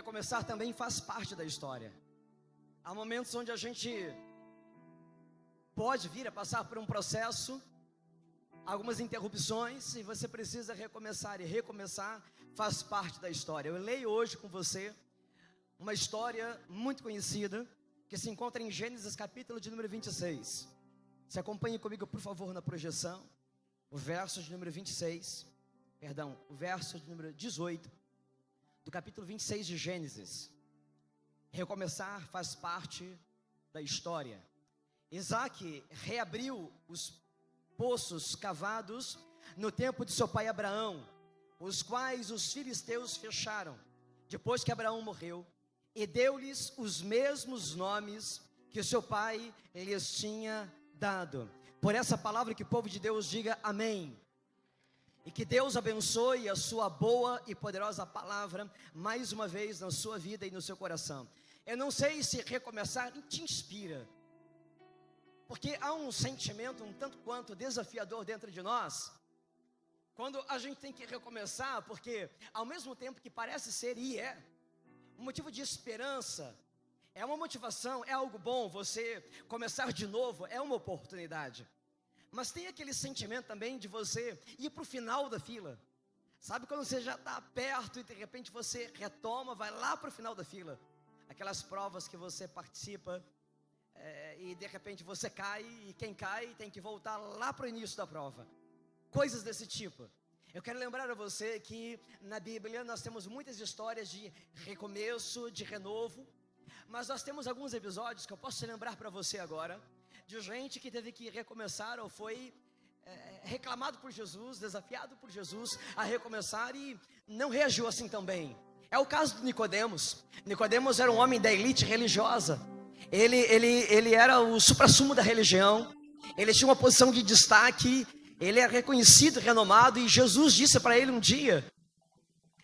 recomeçar também faz parte da história. Há momentos onde a gente pode vir a passar por um processo, algumas interrupções, e você precisa recomeçar, e recomeçar faz parte da história. Eu leio hoje com você uma história muito conhecida, que se encontra em Gênesis capítulo de número 26. Se acompanhe comigo, por favor, na projeção, o verso de número 26, o verso de número 18, do capítulo 26 de Gênesis. Recomeçar faz parte da história. Isaac reabriu os poços cavados no tempo de seu pai Abraão, os quais os filisteus fecharam, depois que Abraão morreu, e deu-lhes os mesmos nomes que o seu pai lhes tinha dado. Por essa palavra que o povo de Deus diga amém. E que Deus abençoe a sua boa e poderosa palavra, mais uma vez na sua vida e no seu coração. Eu não sei se recomeçar te inspira, porque há um sentimento um tanto quanto desafiador dentro de nós, quando a gente tem que recomeçar, porque ao mesmo tempo que parece ser e é um motivo de esperança, é uma motivação, é algo bom, você começar de novo é uma oportunidade. Mas tem aquele sentimento também de você ir para o final da fila. Sabe quando você já está perto e de repente você retoma, vai lá para o final da fila. Aquelas provas que você participa e de repente você cai, e quem cai tem que voltar lá para o início da prova. Coisas desse tipo. Eu quero lembrar a você que na Bíblia nós temos muitas histórias de recomeço, de renovo. Mas nós temos alguns episódios que eu posso lembrar para você agora, de gente que teve que recomeçar ou foi reclamado por Jesus, desafiado por Jesus a recomeçar e não reagiu assim tão bem. É o caso de Nicodemos. Nicodemos era um homem da elite religiosa. Ele era o suprassumo da religião. Ele tinha uma posição de destaque. Ele é reconhecido, renomado. E Jesus disse para ele um dia: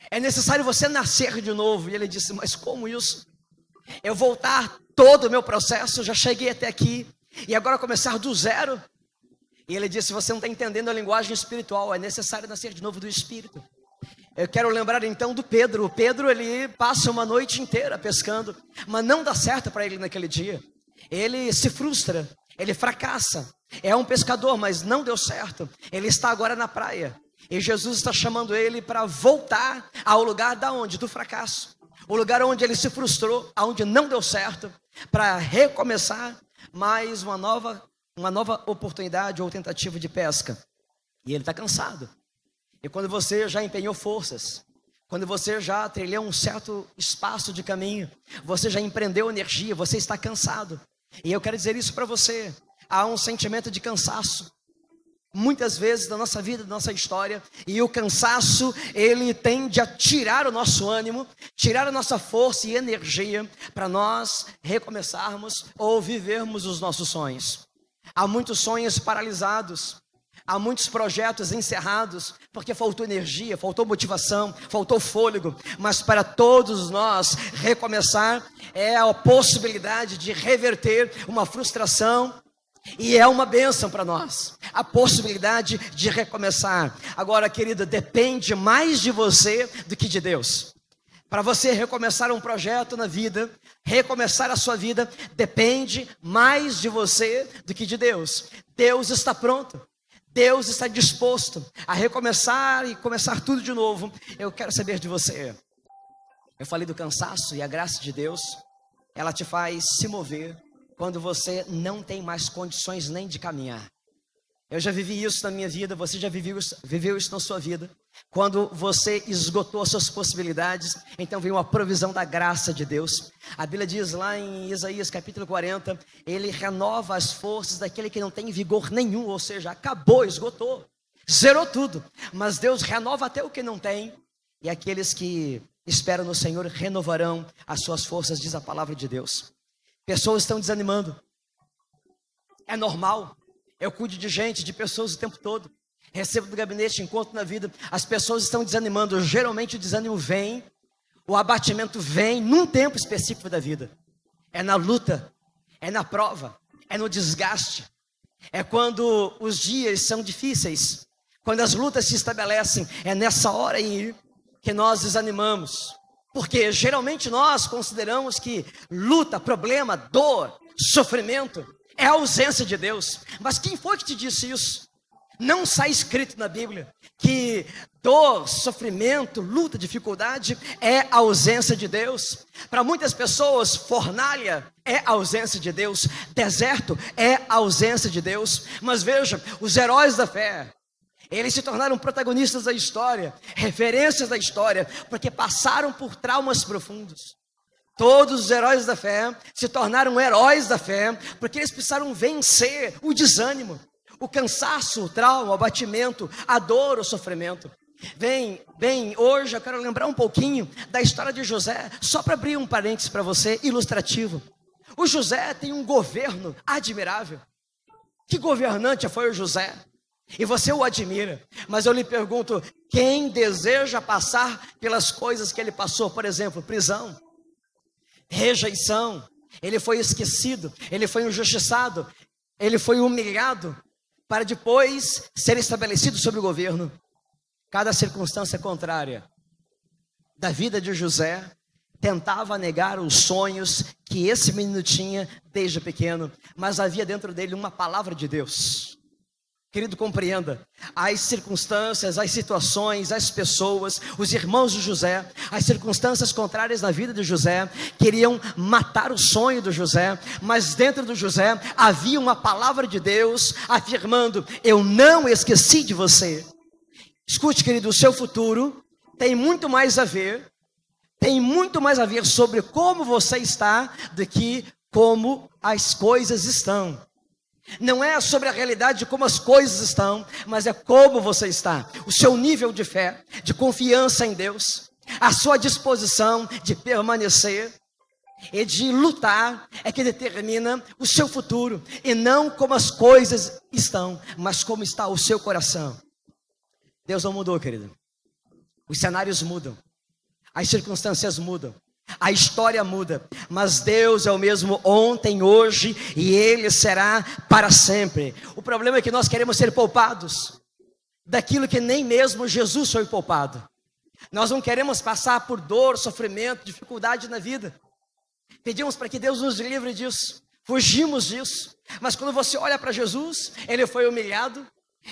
é necessário você nascer de novo. E ele disse: mas como isso? Eu voltar todo o meu processo, já cheguei até aqui, e agora começar do zero? E ele disse: você não está entendendo a linguagem espiritual, é necessário nascer de novo do Espírito. Eu quero lembrar então do Pedro. O Pedro, ele passa uma noite inteira pescando, mas não dá certo para ele naquele dia. Ele se frustra, ele fracassa. É um pescador, mas não deu certo. Ele está agora na praia, e Jesus está chamando ele para voltar ao lugar da onde? Do fracasso. O lugar onde ele se frustrou, onde não deu certo, para recomeçar mais uma nova oportunidade ou tentativa de pesca. E ele está cansado. E quando você já empenhou forças, quando você já trilhou um certo espaço de caminho, você já empreendeu energia, você está cansado. E eu quero dizer isso para você. Há um sentimento de cansaço muitas vezes na nossa vida, na nossa história, e o cansaço, ele tende a tirar o nosso ânimo, tirar a nossa força e energia para nós recomeçarmos ou vivermos os nossos sonhos. Há muitos sonhos paralisados, há muitos projetos encerrados, porque faltou energia, faltou motivação, faltou fôlego. Mas para todos nós, recomeçar é a possibilidade de reverter uma frustração, e é uma bênção para nós, a possibilidade de recomeçar. Agora, querida, depende mais de você do que de Deus. Para você recomeçar um projeto na vida, recomeçar a sua vida, depende mais de você do que de Deus. Deus está pronto, Deus está disposto a recomeçar e começar tudo de novo. Eu quero saber de você. Eu falei do cansaço, e a graça de Deus, ela te faz se mover quando você não tem mais condições nem de caminhar. Eu já vivi isso na minha vida, você já viveu isso na sua vida. Quando você esgotou as suas possibilidades, então veio uma provisão da graça de Deus. A Bíblia diz lá em Isaías capítulo 40, ele renova as forças daquele que não tem vigor nenhum, ou seja, acabou, esgotou, zerou tudo. Mas Deus renova até o que não tem, e aqueles que esperam no Senhor renovarão as suas forças, diz a palavra de Deus. Pessoas estão desanimando. É normal. Eu cuido de gente, de pessoas o tempo todo. Recebo do gabinete, encontro na vida. As pessoas estão desanimando. Geralmente o desânimo vem, o abatimento vem num tempo específico da vida. É na luta, é na prova, é no desgaste. É quando os dias são difíceis, quando as lutas se estabelecem. É nessa hora aí que nós desanimamos. Porque geralmente nós consideramos que luta, problema, dor, sofrimento é a ausência de Deus. Mas quem foi que te disse isso? Não está escrito na Bíblia que dor, sofrimento, luta, dificuldade é a ausência de Deus. Para muitas pessoas, fornalha é a ausência de Deus, deserto é a ausência de Deus. Mas veja, os heróis da fé, eles se tornaram protagonistas da história, referências da história, porque passaram por traumas profundos. Todos os heróis da fé se tornaram heróis da fé, porque eles precisaram vencer o desânimo, o cansaço, o trauma, o abatimento, a dor, o sofrimento. Bem, hoje eu quero lembrar um pouquinho da história de José, só para abrir um parênteses para você, ilustrativo. O José tem um governo admirável. Que governante foi o José? E você o admira, mas eu lhe pergunto, quem deseja passar pelas coisas que ele passou? Por exemplo, prisão, rejeição, ele foi esquecido, ele foi injustiçado, ele foi humilhado, para depois ser estabelecido sobre o governo. Cada circunstância contrária da vida de José tentava negar os sonhos que esse menino tinha desde pequeno, mas havia dentro dele uma palavra de Deus. Querido, compreenda, as circunstâncias, as situações, as pessoas, os irmãos de José, as circunstâncias contrárias na vida de José, queriam matar o sonho do José, mas dentro do José havia uma palavra de Deus afirmando, eu não esqueci de você. Escute, querido, o seu futuro tem muito mais a ver sobre como você está do que como as coisas estão. Não é sobre a realidade de como as coisas estão, mas é como você está. O seu nível de fé, de confiança em Deus, a sua disposição de permanecer e de lutar é que determina o seu futuro. E não como as coisas estão, mas como está o seu coração. Deus não mudou, querido. Os cenários mudam, as circunstâncias mudam. A história muda, mas Deus é o mesmo ontem, hoje e Ele será para sempre. O problema é que nós queremos ser poupados daquilo que nem mesmo Jesus foi poupado. Nós não queremos passar por dor, sofrimento, dificuldade na vida. Pedimos para que Deus nos livre disso, fugimos disso. Mas quando você olha para Jesus, Ele foi humilhado,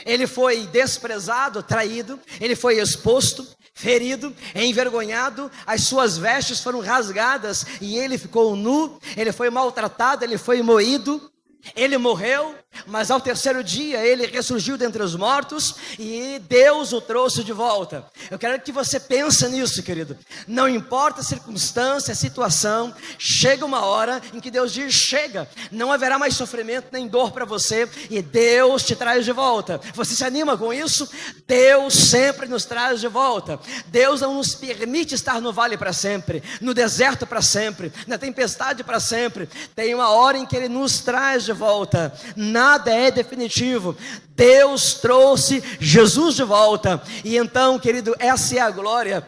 Ele foi desprezado, traído, Ele foi exposto, ferido, envergonhado, as suas vestes foram rasgadas e ele ficou nu, ele foi maltratado, ele foi moído, ele morreu, mas ao terceiro dia ele ressurgiu dentre os mortos e Deus o trouxe de volta. Eu quero que você pense nisso, querido. Não importa a circunstância, a situação, chega uma hora em que Deus diz, chega, não haverá mais sofrimento nem dor para você e Deus te traz de volta. Você se anima com isso? Deus sempre nos traz de volta. Deus não nos permite estar no vale para sempre, no deserto para sempre, na tempestade para sempre. Tem uma hora em que Ele nos traz de volta. Nada é definitivo. Deus trouxe Jesus de volta. E então, querido, essa é a glória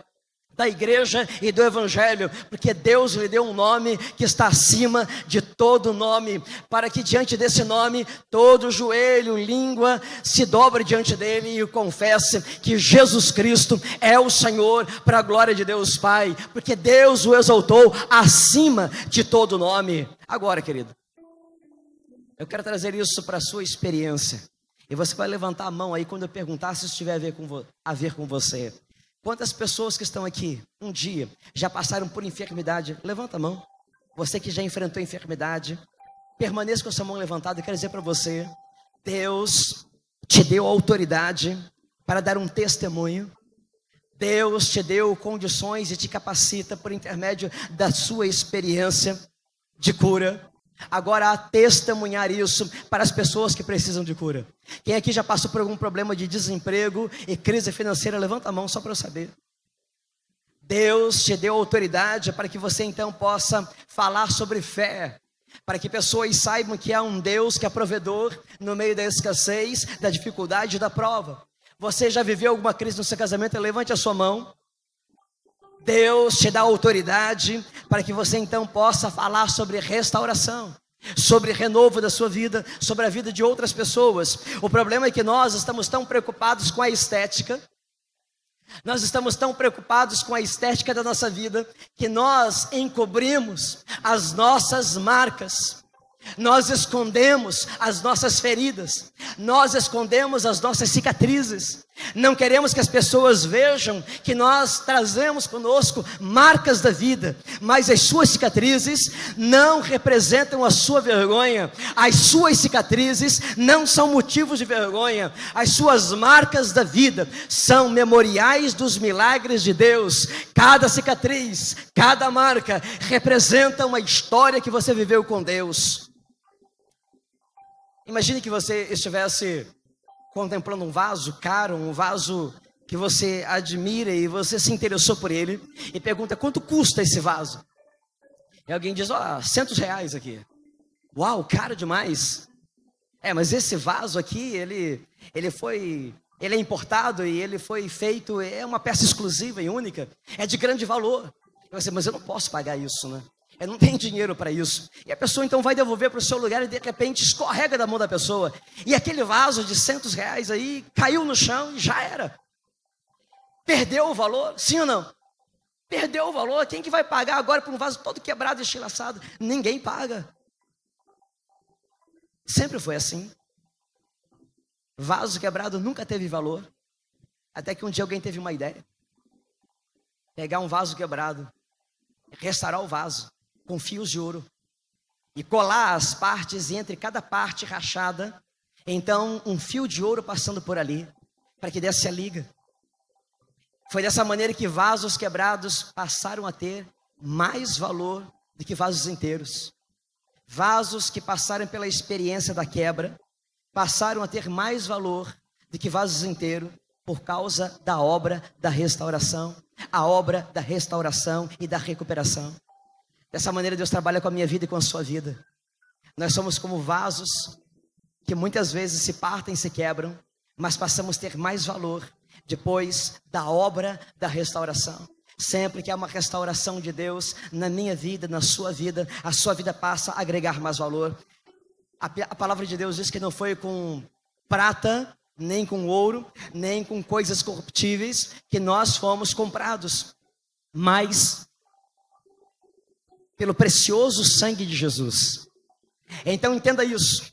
da igreja e do evangelho, porque Deus lhe deu um nome que está acima de todo nome, para que diante desse nome, todo joelho, língua, se dobre diante dele e confesse que Jesus Cristo é o Senhor, para a glória de Deus Pai, porque Deus o exaltou acima de todo nome. Agora, querido, eu quero trazer isso para a sua experiência. E você vai levantar a mão aí quando eu perguntar se isso tiver a ver com você. Quantas pessoas que estão aqui, um dia, já passaram por enfermidade? Levanta a mão. Você que já enfrentou enfermidade, permaneça com a sua mão levantada. Eu quero dizer para você, Deus te deu autoridade para dar um testemunho. Deus te deu condições e te capacita por intermédio da sua experiência de cura. Agora, a testemunhar isso para as pessoas que precisam de cura. Quem aqui já passou por algum problema de desemprego e crise financeira, levanta a mão só para eu saber. Deus te deu autoridade para que você então possa falar sobre fé, para que pessoas saibam que há um Deus que é provedor no meio da escassez, da dificuldade e da prova. Você já viveu alguma crise no seu casamento? Levante a sua mão. Deus te dá autoridade para que você então possa falar sobre restauração, sobre renovo da sua vida, sobre a vida de outras pessoas. O problema é que nós estamos tão preocupados com a estética, Nós estamos tão preocupados com a estética da nossa vida que nós encobrimos as nossas marcas. Nós escondemos as nossas feridas, nós escondemos as nossas cicatrizes. Não queremos que as pessoas vejam que nós trazemos conosco marcas da vida, mas as suas cicatrizes não representam a sua vergonha. As suas cicatrizes não são motivos de vergonha. As suas marcas da vida são memoriais dos milagres de Deus. Cada cicatriz, cada marca representa uma história que você viveu com Deus. Imagine que você estivesse contemplando um vaso caro, um vaso que você admira e você se interessou por ele e pergunta: quanto custa esse vaso? E alguém diz: R$100 aqui. Uau, caro demais. Mas esse vaso aqui, ele é importado e ele foi feito, é uma peça exclusiva e única, é de grande valor. Mas eu não posso pagar isso, né? Eu não tenho dinheiro para isso. E a pessoa então vai devolver para o seu lugar e de repente escorrega da mão da pessoa. E aquele vaso de R$100 aí caiu no chão e já era. Perdeu o valor? Sim ou não? Perdeu o valor. Quem que vai pagar agora por um vaso todo quebrado e estilhaçado? Ninguém paga. Sempre foi assim. Vaso quebrado nunca teve valor. Até que um dia alguém teve uma ideia. Pegar um vaso quebrado, restaurar o vaso com fios de ouro e colar as partes, e entre cada parte rachada, então um fio de ouro passando por ali, para que desse a liga. Foi dessa maneira que vasos quebrados passaram a ter mais valor do que vasos inteiros. Vasos que passaram pela experiência da quebra passaram a ter mais valor do que vasos inteiros, por causa da obra da restauração, a obra da restauração e da recuperação. Dessa maneira Deus trabalha com a minha vida e com a sua vida. Nós somos como vasos que muitas vezes se partem e se quebram, mas passamos a ter mais valor depois da obra da restauração. Sempre que há uma restauração de Deus na minha vida, na sua vida, a sua vida passa a agregar mais valor. A palavra de Deus diz que não foi com prata, nem com ouro, nem com coisas corruptíveis que nós fomos comprados, mas pelo precioso sangue de Jesus. Então entenda isso.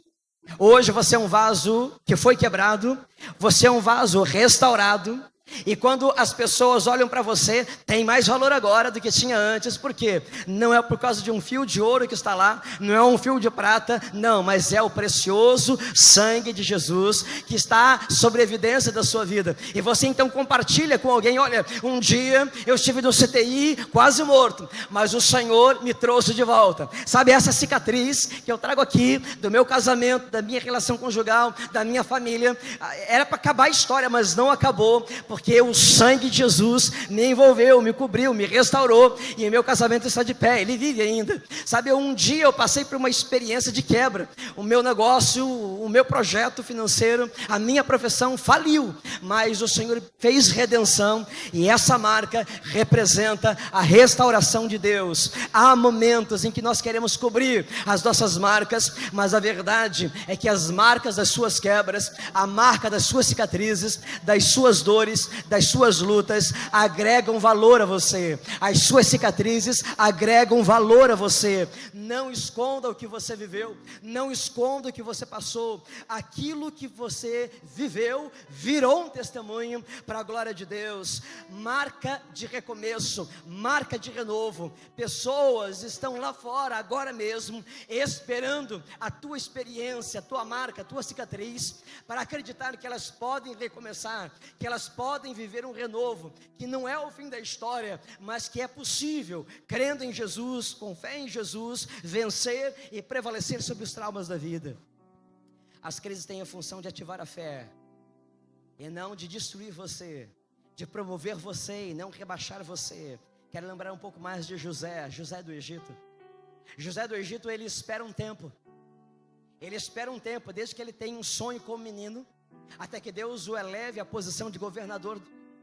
Hoje você é um vaso que foi quebrado, você é um vaso restaurado, e quando as pessoas olham para você, tem mais valor agora do que tinha antes. Por quê? Não é por causa de um fio de ouro que está lá, não é um fio de prata, não, mas é o precioso sangue de Jesus que está sobre a evidência da sua vida. E você então compartilha com alguém: olha, um dia eu estive no CTI quase morto, mas o Senhor me trouxe de volta. Sabe, essa cicatriz que eu trago aqui do meu casamento, da minha relação conjugal, da minha família, era para acabar a história, mas não acabou, porque o sangue de Jesus me envolveu, me cobriu, me restaurou, e o meu casamento está de pé, ele vive ainda. Sabe, um dia eu passei por uma experiência de quebra. O meu negócio, o meu projeto financeiro, a minha profissão faliu, mas o Senhor fez redenção, e essa marca representa a restauração de Deus. Há momentos em que nós queremos cobrir as nossas marcas, mas a verdade é que as marcas das suas quebras, a marca das suas cicatrizes, das suas dores, das suas lutas, agregam valor a você. As suas cicatrizes agregam valor a você. Não esconda o que você viveu, não esconda o que você passou. Aquilo que você viveu virou um testemunho para a glória de Deus. Marca de recomeço, marca de renovo. Pessoas estão lá fora agora mesmo esperando a tua experiência, a tua marca, a tua cicatriz, para acreditar que elas podem recomeçar, que elas podem viver um renovo, que não é o fim da história, mas que é possível, crendo em Jesus, com fé em Jesus, vencer e prevalecer sobre os traumas da vida. As crises têm a função de ativar a fé, e não de destruir você, de promover você e não rebaixar você. Quero lembrar um pouco mais de José do Egito. José do Egito, ele espera um tempo, desde que ele tem um sonho como menino, até que Deus o eleve à posição de governador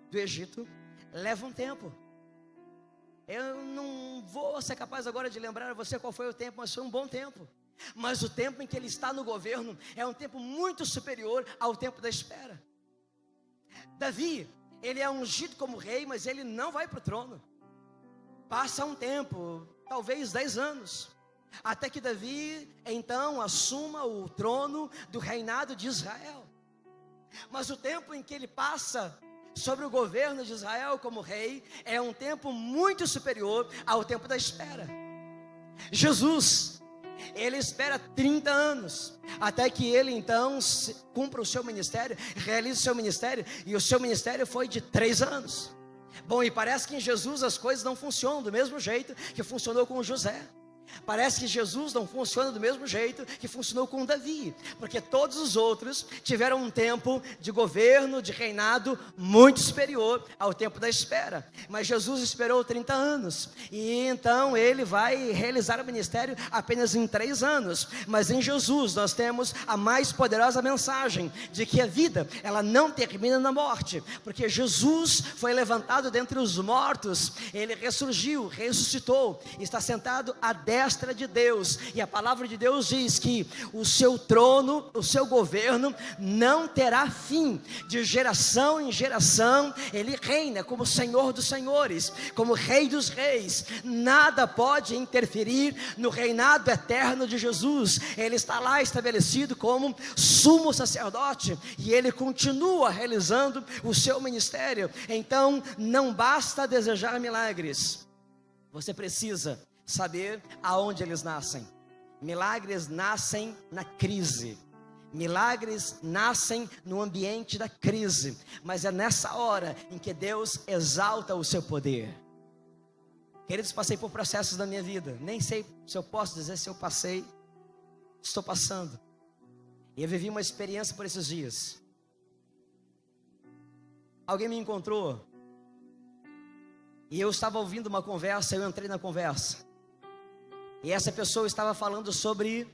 do Egito, leva um tempo. Eu não vou ser capaz agora de lembrar a você qual foi o tempo, mas foi um bom tempo. Mas o tempo em que ele está no governo é um tempo muito superior ao tempo da espera. Davi ele é ungido como rei, mas ele não vai para o trono. Passa um tempo, talvez 10 anos, até que Davi então assuma o trono do reinado de Israel. Mas o tempo em que ele passa sobre o governo de Israel como rei é um tempo muito superior ao tempo da espera. Jesus, ele espera 30 anos, até que ele então cumpra o seu ministério, realize o seu ministério, e o seu ministério foi de 3 anos. Bom, e parece que em Jesus as coisas não funcionam do mesmo jeito que funcionou com José. Parece que Jesus não funciona do mesmo jeito que funcionou com Davi, porque todos os outros tiveram um tempo de governo, de reinado muito superior ao tempo da espera. Mas Jesus esperou 30 anos, e então ele vai realizar o ministério apenas em 3 anos. Mas em Jesus nós temos a mais poderosa mensagem, de que a vida, ela não termina na morte, porque Jesus foi levantado dentre os mortos, ele ressurgiu, ressuscitou, está sentado à destra de Deus, e a palavra de Deus diz que o seu trono, o seu governo não terá fim. De geração em geração ele reina como Senhor dos senhores, como Rei dos reis. Nada pode interferir no reinado eterno de Jesus. Ele está lá estabelecido como sumo sacerdote, e ele continua realizando o seu ministério. Então não basta desejar milagres, você precisa saber aonde eles nascem. Milagres nascem na crise, milagres nascem no ambiente da crise, mas é nessa hora em que Deus exalta o seu poder. Queridos, passei por processos da minha vida, nem sei se eu posso dizer se eu passei, estou passando, e eu vivi uma experiência por esses dias. Alguém me encontrou, e eu estava ouvindo uma conversa, eu entrei na conversa, e essa pessoa estava falando sobre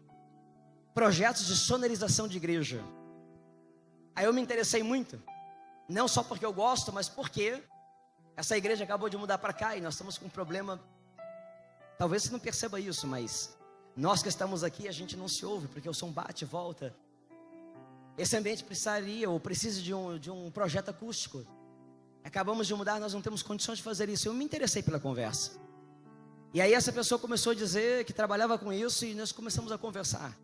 projetos de sonorização de igreja. Aí eu me interessei muito, não só porque eu gosto, mas porque essa igreja acabou de mudar para cá, e nós estamos com um problema. Talvez você não perceba isso, mas nós que estamos aqui, a gente não se ouve, porque o som bate e volta. Esse ambiente precisaria, ou precisa de um projeto acústico. Acabamos de mudar, nós não temos condições de fazer isso. Eu me interessei pela conversa, e aí essa pessoa começou a dizer que trabalhava com isso, e nós começamos a conversar.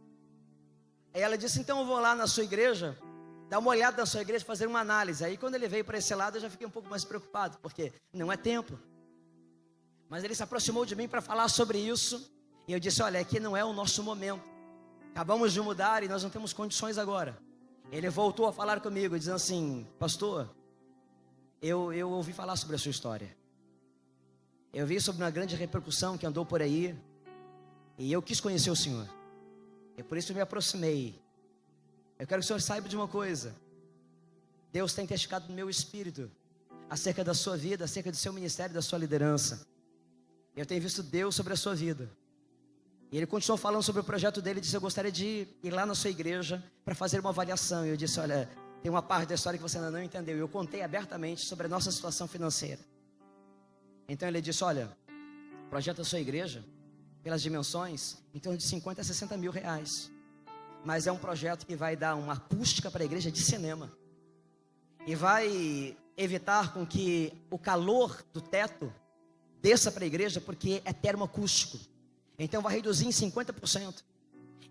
Aí ela disse: então eu vou lá na sua igreja, dar uma olhada na sua igreja, fazer uma análise. Aí quando ele veio para esse lado, eu já fiquei um pouco mais preocupado, porque não é tempo. Mas ele se aproximou de mim para falar sobre isso, e eu disse: olha, aqui não é o nosso momento, acabamos de mudar e nós não temos condições agora. Ele voltou a falar comigo, dizendo assim: pastor, eu ouvi falar sobre a sua história, eu vi sobre uma grande repercussão que andou por aí, e eu quis conhecer o senhor, e por isso eu me aproximei. Eu quero que o senhor saiba de uma coisa: Deus tem testificado no meu espírito acerca da sua vida, acerca do seu ministério, da sua liderança. Eu tenho visto Deus sobre a sua vida. E ele continuou falando sobre o projeto dele, disse: eu gostaria de ir lá na sua igreja para fazer uma avaliação. E eu disse: olha, tem uma parte da história que você ainda não entendeu. E eu contei abertamente sobre a nossa situação financeira. Então ele disse: olha, o projeto da sua igreja, pelas dimensões, em torno de 50 a 60 mil reais. Mas é um projeto que vai dar uma acústica para a igreja de cinema, e vai evitar com que o calor do teto desça para a igreja, porque é termoacústico. Então vai reduzir em 50%.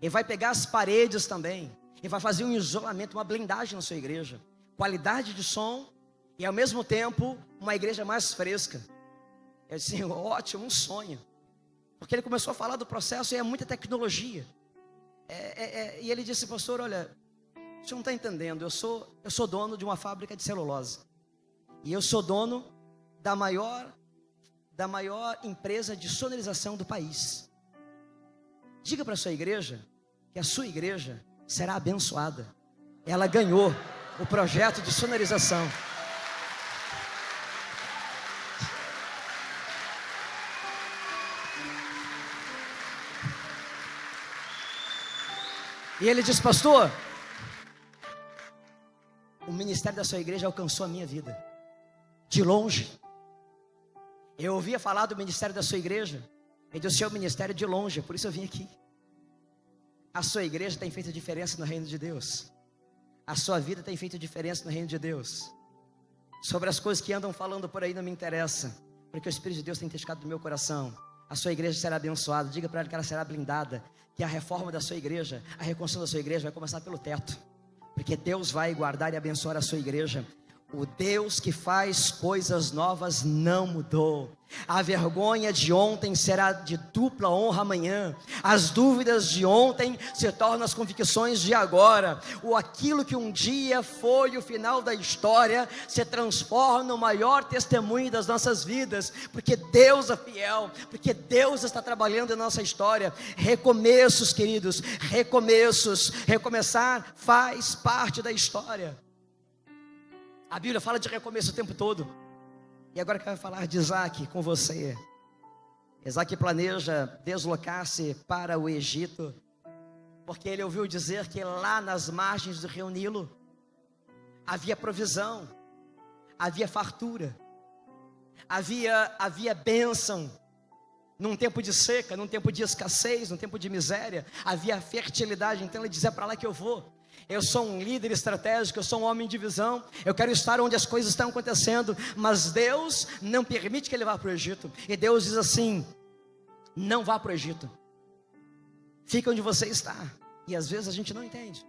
E vai pegar as paredes também, e vai fazer um isolamento, uma blindagem na sua igreja, qualidade de som, e ao mesmo tempo uma igreja mais fresca. Eu disse: ótimo, um sonho. Porque ele começou a falar do processo, e é muita tecnologia. E ele disse: pastor, olha, você não está entendendo, eu sou dono de uma fábrica de celulose, e eu sou dono da maior empresa de sonorização do país. Diga para a sua igreja que a sua igreja será abençoada. Ela ganhou o projeto de sonorização. E ele disse: pastor, o ministério da sua igreja alcançou a minha vida de longe. Eu ouvia falar do ministério da sua igreja e do seu ministério de longe, por isso eu vim aqui. A sua igreja tem feito diferença no reino de Deus. A sua vida tem feito diferença no reino de Deus. Sobre as coisas que andam falando por aí não me interessa, porque o Espírito de Deus tem testificado no meu coração. A sua igreja será abençoada. Diga para ela que ela será blindada, que a reforma da sua igreja, a reconstrução da sua igreja vai começar pelo teto, porque Deus vai guardar e abençoar a sua igreja. O Deus que faz coisas novas não mudou. A vergonha de ontem será de dupla honra amanhã. As dúvidas de ontem se tornam as convicções de agora. Aquilo que um dia foi o final da história se transforma no maior testemunho das nossas vidas, porque Deus é fiel, porque Deus está trabalhando em nossa história. Recomeços, queridos, recomeços. Recomeçar faz parte da história. A Bíblia fala de recomeço o tempo todo. E agora que eu quero falar de Isaac com você. Isaac planeja deslocar-se para o Egito, porque ele ouviu dizer que lá nas margens do rio Nilo havia provisão, havia fartura, havia bênção. Num tempo de seca, num tempo de escassez, num tempo de miséria, havia fertilidade. Então ele dizia: para lá que eu vou. Eu sou um líder estratégico, eu sou um homem de visão, eu quero estar onde as coisas estão acontecendo. Mas Deus não permite que ele vá para o Egito. E Deus diz assim: não vá para o Egito, fica onde você está. E às vezes a gente não entende,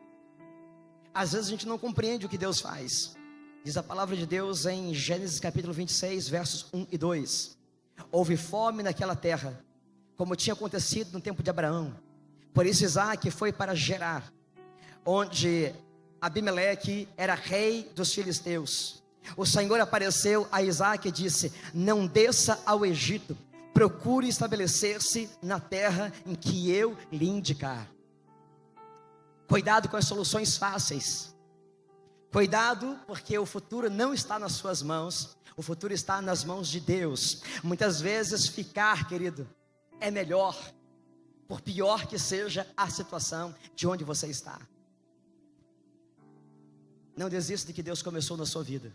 às vezes a gente não compreende o que Deus faz. Diz a palavra de Deus em Gênesis capítulo 26, versos 1 e 2: houve fome naquela terra, como tinha acontecido no tempo de Abraão. Por isso Isaac foi para Gerar, onde Abimeleque era rei dos filisteus. O Senhor apareceu a Isaac e disse: não desça ao Egito, procure estabelecer-se na terra em que eu lhe indicar. Cuidado com as soluções fáceis. Cuidado, porque o futuro não está nas suas mãos, o futuro está nas mãos de Deus. Muitas vezes ficar, querido, é melhor, por pior que seja a situação de onde você está. Não desista do que Deus começou na sua vida.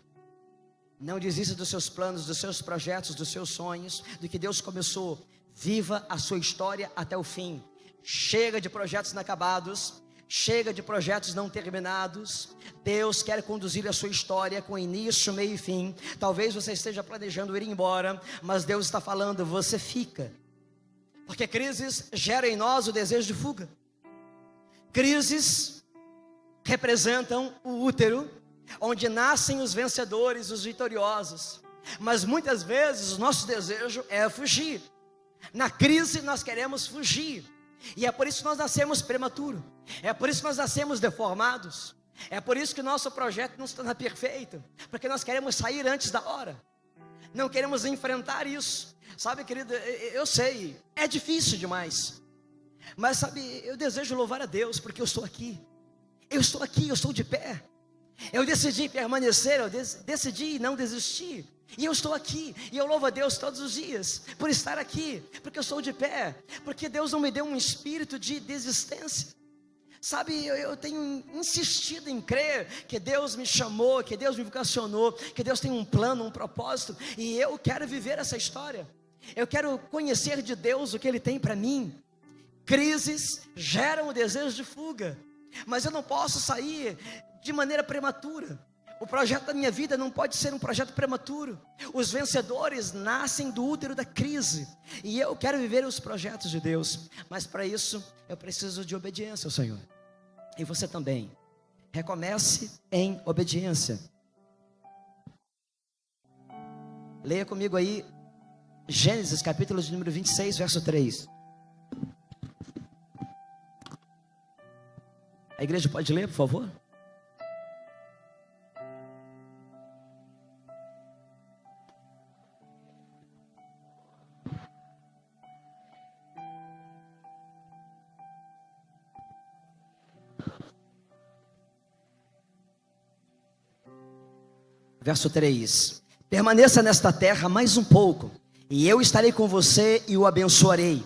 Não desista dos seus planos, dos seus projetos, dos seus sonhos, do que Deus começou. Viva a sua história até o fim. Chega de projetos inacabados, chega de projetos não terminados. Deus quer conduzir a sua história com início, meio e fim. Talvez você esteja planejando ir embora, mas Deus está falando: você fica. Porque crises geram em nós o desejo de fuga. Crises representam o útero, onde nascem os vencedores, os vitoriosos. Mas muitas vezes o nosso desejo é fugir. Na crise nós queremos fugir. E é por isso que nós nascemos prematuro. É por isso que nós nascemos deformados. É por isso que o nosso projeto não se torna perfeito, porque nós queremos sair antes da hora. Não queremos enfrentar isso. Sabe, querido, eu sei, é difícil demais. Mas sabe, eu desejo louvar a Deus, porque eu estou aqui. Eu estou aqui, eu estou de pé. Eu decidi permanecer, eu decidi não desistir. E eu estou aqui, e eu louvo a Deus todos os dias por estar aqui, porque eu estou de pé, porque Deus não me deu um espírito de desistência. Sabe, eu tenho insistido em crer que Deus me chamou, que Deus me vocacionou, que Deus tem um plano, um propósito, e eu quero viver essa história. Eu quero conhecer de Deus o que Ele tem para mim. Crises geram o desejo de fuga, mas eu não posso sair de maneira prematura. O projeto da minha vida não pode ser um projeto prematuro. Os vencedores nascem do útero da crise, e eu quero viver os projetos de Deus, mas para isso eu preciso de obediência ao Senhor. E você também. Recomece em obediência. Leia comigo aí Gênesis capítulo de número 26, verso 3. A igreja pode ler, por favor? Verso 3: permaneça nesta terra mais um pouco, e eu estarei com você e o abençoarei,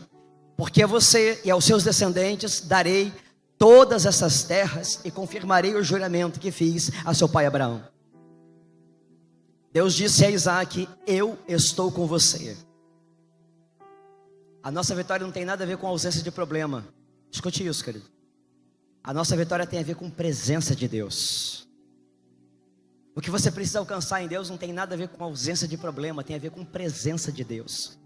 porque a você e aos seus descendentes darei todas essas terras e confirmarei o juramento que fiz a seu pai Abraão. Deus disse a Isaac: eu estou com você. A nossa vitória não tem nada a ver com a ausência de problema. Escute isso, querido. A nossa vitória tem a ver com presença de Deus. O que você precisa alcançar em Deus não tem nada a ver com ausência de problema, tem a ver com presença de Deus.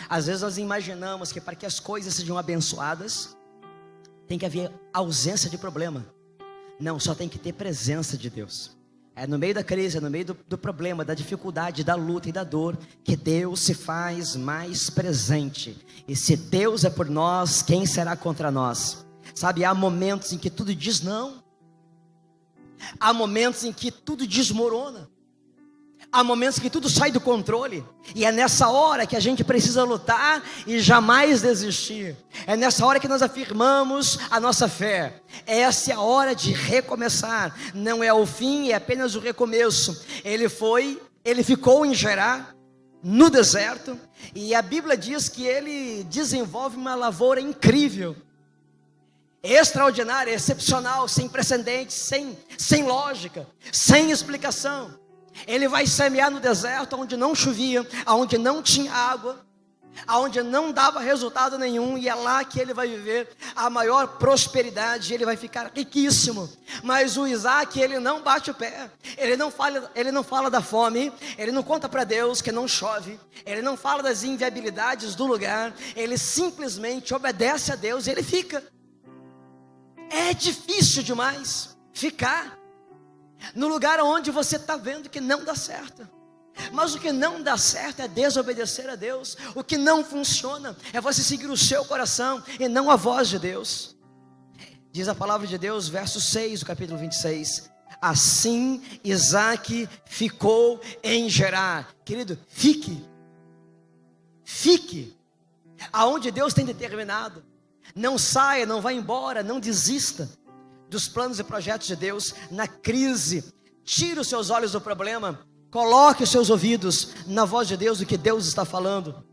Às vezes nós imaginamos que para que as coisas sejam abençoadas, tem que haver ausência de problema. Não, só tem que ter presença de Deus. É no meio da crise, é no meio do problema, da dificuldade, da luta e da dor, que Deus se faz mais presente. E se Deus é por nós, quem será contra nós? Sabe, há momentos em que tudo diz não. Há momentos em que tudo desmorona. Há momentos que tudo sai do controle. E é nessa hora que a gente precisa lutar e jamais desistir. É nessa hora que nós afirmamos a nossa fé. Essa é a hora de recomeçar. Não é o fim, é apenas o recomeço. Ele ficou em Gerar, no deserto. E a Bíblia diz que ele desenvolve uma lavoura incrível, extraordinária, excepcional, sem precedentes, sem lógica, sem explicação. Ele vai semear no deserto, onde não chovia, onde não tinha água, onde não dava resultado nenhum, e é lá que ele vai viver a maior prosperidade, ele vai ficar riquíssimo. Mas o Isaac, ele não bate o pé, ele não fala da fome, ele não conta para Deus que não chove, ele não fala das inviabilidades do lugar, ele simplesmente obedece a Deus e ele fica. É difícil demais ficar no lugar onde você está vendo que não dá certo. Mas o que não dá certo é desobedecer a Deus. O que não funciona é você seguir o seu coração e não a voz de Deus. Diz a palavra de Deus, verso 6 do capítulo 26. Assim Isaac ficou em Gerar. Querido, fique aonde Deus tem determinado. Não saia, não vá embora, não desista dos planos e projetos de Deus. Na crise, tire os seus olhos do problema, coloque os seus ouvidos na voz de Deus, do que Deus está falando.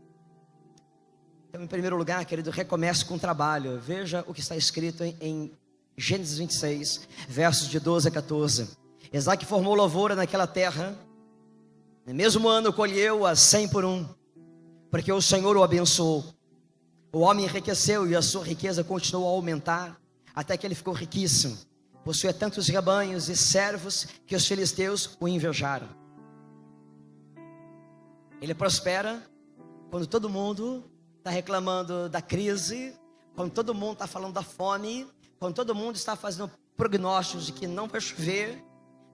Então, em primeiro lugar, querido, recomece com trabalho. Veja o que está escrito em Gênesis 26, versos de 12 a 14. Isaac formou lavoura naquela terra, no mesmo ano colheu a 100 por 1, porque o Senhor o abençoou. O homem enriqueceu e a sua riqueza continuou a aumentar, até que ele ficou riquíssimo. Possuía tantos rebanhos e servos que os filisteus o invejaram. Ele prospera quando todo mundo está reclamando da crise, quando todo mundo está falando da fome, quando todo mundo está fazendo prognósticos de que não vai chover,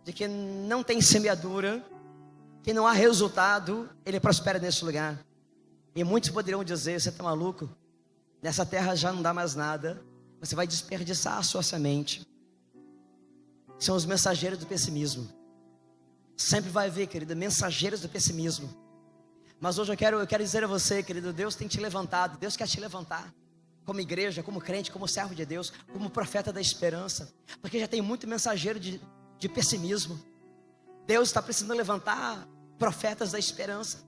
de que não tem semeadura, que não há resultado. Ele prospera nesse lugar. E muitos poderiam dizer: você está maluco? Nessa terra já não dá mais nada, você vai desperdiçar a sua semente. São os mensageiros do pessimismo. Sempre vai haver, querido, mensageiros do pessimismo. Mas hoje eu quero dizer a você, querido, Deus tem te levantado, Deus quer te levantar, como igreja, como crente, como servo de Deus, como profeta da esperança, porque já tem muito mensageiro de pessimismo. Deus está precisando levantar profetas da esperança,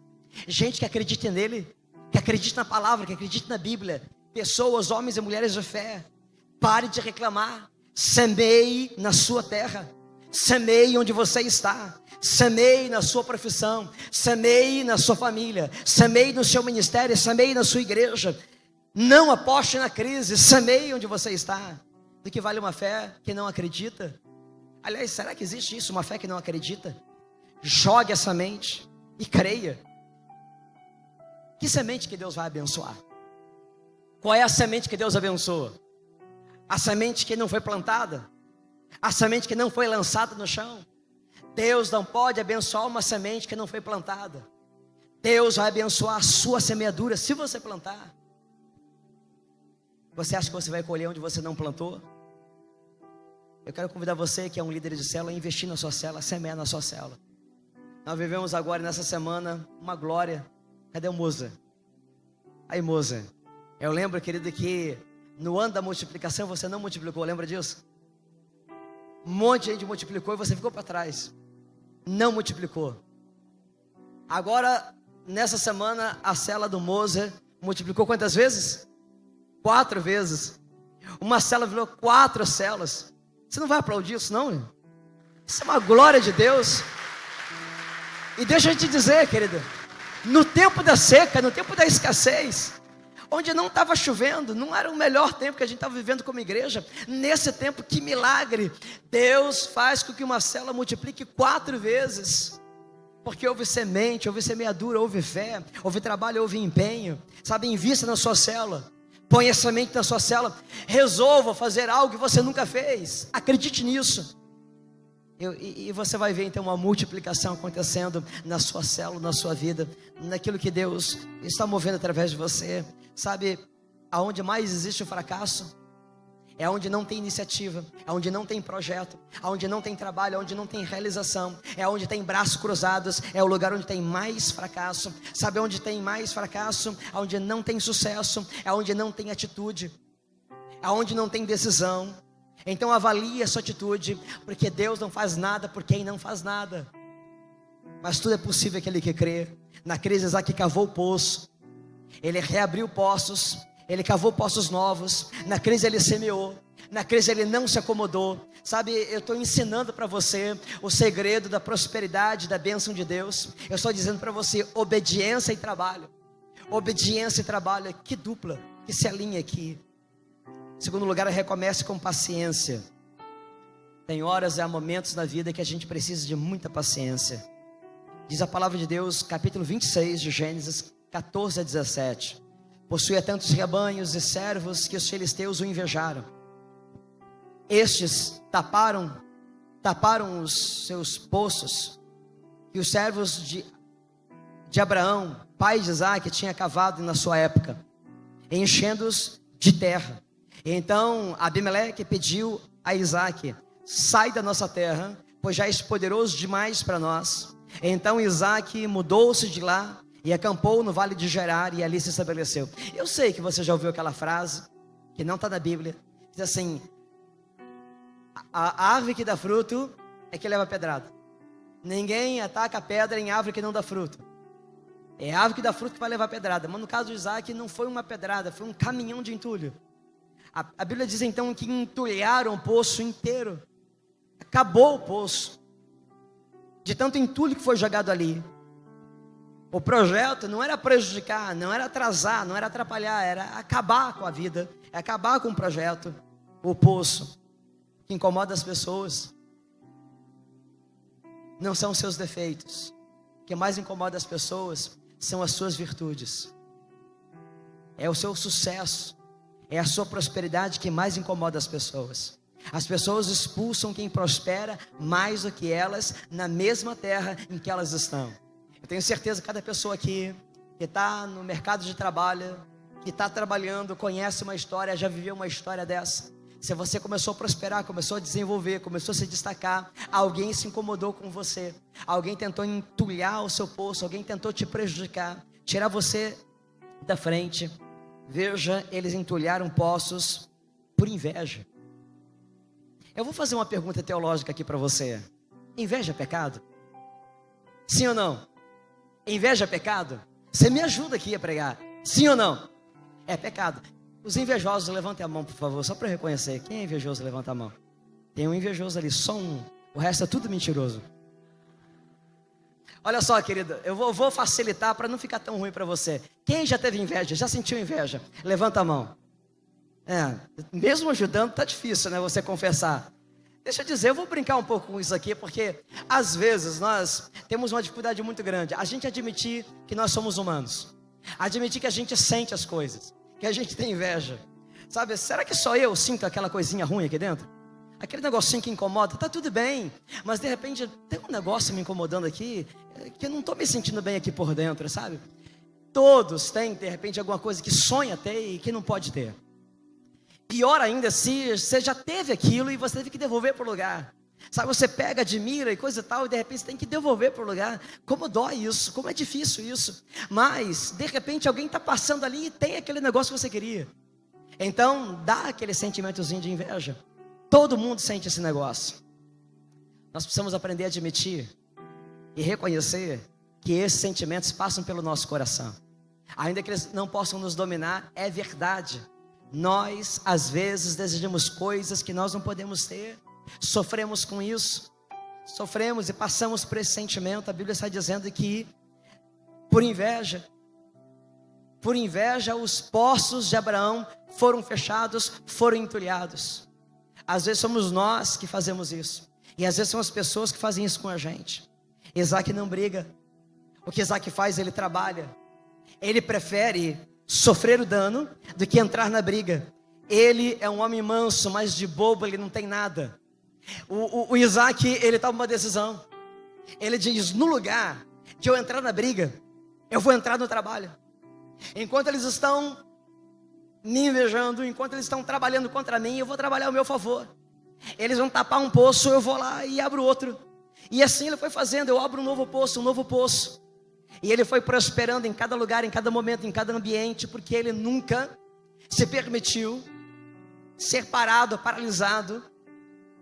gente que acredita nele, que acredita na palavra, que acredita na Bíblia, pessoas, homens e mulheres de fé. Pare de reclamar, semeie na sua terra, semeie onde você está, semeie na sua profissão, semeie na sua família, semeie no seu ministério, semeie na sua igreja. Não aposte na crise, semeie onde você está. Do que vale uma fé que não acredita? Aliás, será que existe isso, uma fé que não acredita? Jogue a semente e creia. Que semente que Deus vai abençoar? Qual é a semente que Deus abençoa? A semente que não foi plantada? A semente que não foi lançada no chão? Deus não pode abençoar uma semente que não foi plantada. Deus vai abençoar a sua semeadura se você plantar. Você acha que você vai colher onde você não plantou? Eu quero convidar você, que é um líder de célula, a investir na sua célula, a semear na sua célula. Nós vivemos agora, nessa semana, uma glória. Cadê o Moza? Aí, Moza, eu lembro, querido, que no ano da multiplicação você não multiplicou, lembra disso? Um monte de gente multiplicou e você ficou para trás. Não multiplicou. Agora, nessa semana, a célula do Moza multiplicou quantas vezes? 4 vezes. Uma célula virou 4 células. Você não vai aplaudir isso, não? Isso é uma glória de Deus. E deixa eu te dizer, querido, no tempo da seca, no tempo da escassez, onde não estava chovendo, não era o melhor tempo que a gente estava vivendo como igreja. Nesse tempo, que milagre, Deus faz com que uma célula multiplique 4 vezes, porque houve semente, houve semeadura, houve fé, houve trabalho, houve empenho. Sabe, invista na sua célula, põe a semente na sua célula, resolva fazer algo que você nunca fez, acredite nisso. E você vai ver então uma multiplicação acontecendo na sua célula, na sua vida, naquilo que Deus está movendo através de você. Sabe, aonde mais existe o fracasso, é onde não tem iniciativa, é onde não tem projeto, é onde não tem trabalho, é onde não tem realização, é onde tem braços cruzados, é o lugar onde tem mais fracasso. Sabe onde tem mais fracasso? É onde não tem sucesso, é onde não tem atitude, é onde não tem decisão. Então avalie a sua atitude, porque Deus não faz nada por quem não faz nada, mas tudo é possível aquele que crê. Na crise, Isaac cavou o poço, ele reabriu poços, ele cavou poços novos. Na crise ele semeou, na crise ele não se acomodou. Sabe, eu estou ensinando para você o segredo da prosperidade, da bênção de Deus. Eu estou dizendo para você, obediência e trabalho. Obediência e trabalho, que dupla, que se alinha aqui. Segundo lugar, recomece com paciência. Tem horas e há momentos na vida que a gente precisa de muita paciência. Diz a palavra de Deus, capítulo 26 de Gênesis 14 a 17. Possuía tantos rebanhos e servos que os filisteus o invejaram. Estes taparam os seus poços, que os servos de Abraão, pai de Isaac, tinha cavado na sua época, enchendo-os de terra. Então Abimeleque pediu a Isaac: sai da nossa terra, pois já és poderoso demais para nós. Então Isaac mudou-se de lá e acampou no vale de Gerar, e ali se estabeleceu. Eu sei que você já ouviu aquela frase, que não está na Bíblia, diz assim: a árvore que dá fruto é que leva pedrada. Ninguém ataca a pedra em árvore que não dá fruto. É a árvore que dá fruto que vai levar pedrada. Mas no caso de Isaac não foi uma pedrada, foi um caminhão de entulho. A Bíblia diz então que entulharam o poço inteiro. Acabou o poço, de tanto entulho que foi jogado ali. O projeto não era prejudicar, não era atrasar, não era atrapalhar, era acabar com a vida, acabar com o projeto. O poço que incomoda as pessoas não são os seus defeitos. O que mais incomoda as pessoas são as suas virtudes. É o seu sucesso, é a sua prosperidade que mais incomoda as pessoas. As pessoas expulsam quem prospera mais do que elas na mesma terra em que elas estão. Eu tenho certeza que cada pessoa aqui que está no mercado de trabalho, que está trabalhando, conhece uma história, já viveu uma história dessa. Se você começou a prosperar, começou a desenvolver, começou a se destacar, alguém se incomodou com você, alguém tentou entulhar o seu poço, alguém tentou te prejudicar, tirar você da frente. Veja, eles entulharam poços por inveja. Eu vou fazer uma pergunta teológica aqui para você. Inveja é pecado? Sim ou não? Inveja é pecado? Você me ajuda aqui a pregar. Sim ou não? É pecado. Os invejosos, levantem a mão, por favor, só para eu reconhecer. Quem é invejoso, levanta a mão. Tem um invejoso ali, só um. O resto é tudo mentiroso. Olha só, querida, eu vou facilitar para não ficar tão ruim para você. Quem já teve inveja, já sentiu inveja? Levanta a mão. Mesmo ajudando, tá difícil, né, você confessar. Deixa eu dizer, eu vou brincar um pouco com isso aqui, porque às vezes nós temos uma dificuldade muito grande. A gente admitir que nós somos humanos. Admitir que a gente sente as coisas, que a gente tem inveja. Sabe, será que só eu sinto aquela coisinha ruim aqui dentro? Aquele negocinho que incomoda, tá tudo bem, mas de repente tem um negócio me incomodando aqui, que eu não estou me sentindo bem aqui por dentro, sabe? Todos têm, de repente, alguma coisa que sonha ter e que não pode ter. Pior ainda se você já teve aquilo e você teve que devolver para o lugar. Sabe, você pega, admira e coisa e tal, e de repente você tem que devolver para o lugar. Como dói isso, como é difícil isso. Mas, de repente, alguém está passando ali e tem aquele negócio que você queria. Então, dá aquele sentimentozinho de inveja. Todo mundo sente esse negócio. Nós precisamos aprender a admitir e reconhecer que esses sentimentos passam pelo nosso coração. Ainda que eles não possam nos dominar, é verdade. Nós, às vezes, desejamos coisas que nós não podemos ter. Sofremos com isso. Sofremos e passamos por esse sentimento. A Bíblia está dizendo que, por inveja, Por inveja, os poços de Abraão foram fechados, foram entulhados. Às vezes somos nós que fazemos isso. E às vezes são as pessoas que fazem isso com a gente. Isaac não briga. O que Isaac faz, ele trabalha. Ele prefere sofrer o dano do que entrar na briga. Ele é um homem manso, mas de bobo ele não tem nada. O Isaac, ele toma uma decisão. Ele diz, no lugar de eu entrar na briga, eu vou entrar no trabalho. Enquanto eles estão me invejando, enquanto eles estão trabalhando contra mim, eu vou trabalhar ao meu favor. Eles vão tapar um poço, eu vou lá e abro outro. E assim ele foi fazendo, eu abro um novo poço. E ele foi prosperando em cada lugar, em cada momento, em cada ambiente, porque ele nunca se permitiu ser paralisado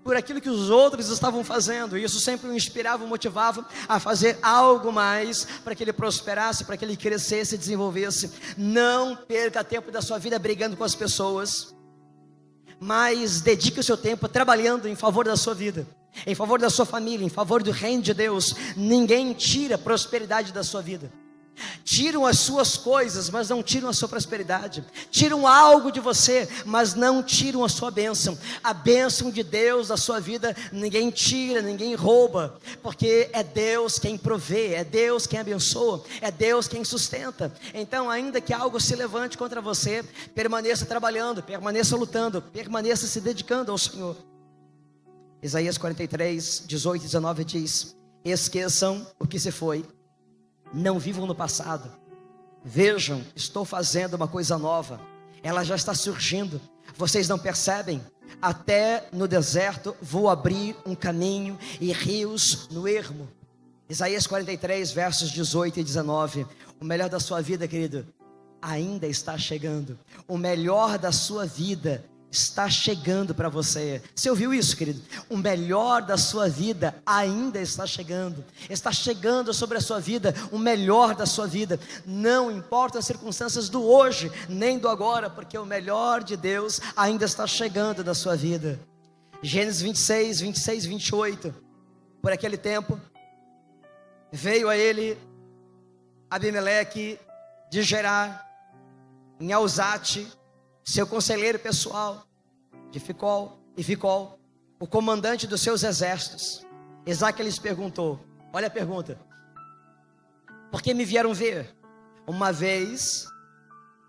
por aquilo que os outros estavam fazendo. E isso sempre o inspirava, o motivava a fazer algo mais para que ele prosperasse, para que ele crescesse e desenvolvesse. Não perca tempo da sua vida brigando com as pessoas, mas dedique o seu tempo trabalhando em favor da sua vida, em favor da sua família, em favor do reino de Deus. Ninguém tira a prosperidade da sua vida. Tiram as suas coisas, mas não tiram a sua prosperidade. Tiram algo de você, mas não tiram a sua bênção. A bênção de Deus da sua vida, ninguém tira, ninguém rouba. Porque é Deus quem provê, é Deus quem abençoa, é Deus quem sustenta. Então, ainda que algo se levante contra você, permaneça trabalhando, permaneça lutando, permaneça se dedicando ao Senhor. Isaías 43, 18 e 19 diz: esqueçam o que se foi, não vivam no passado. Vejam, estou fazendo uma coisa nova. Ela já está surgindo. Vocês não percebem? Até no deserto vou abrir um caminho e rios no ermo. Isaías 43, versos 18 e 19. O melhor da sua vida, querido, ainda está chegando. O melhor da sua vida está chegando para você. Você ouviu isso, querido? O melhor da sua vida ainda está chegando. Está chegando sobre a sua vida o melhor da sua vida. Não importa as circunstâncias do hoje, nem do agora, porque o melhor de Deus ainda está chegando na sua vida. Gênesis 26, 26 e 28. Por aquele tempo, veio a ele Abimeleque de Gerar, em Alzate, seu conselheiro pessoal, de Ficol, o comandante dos seus exércitos. Isaac lhes perguntou, olha a pergunta: por que me vieram ver? Uma vez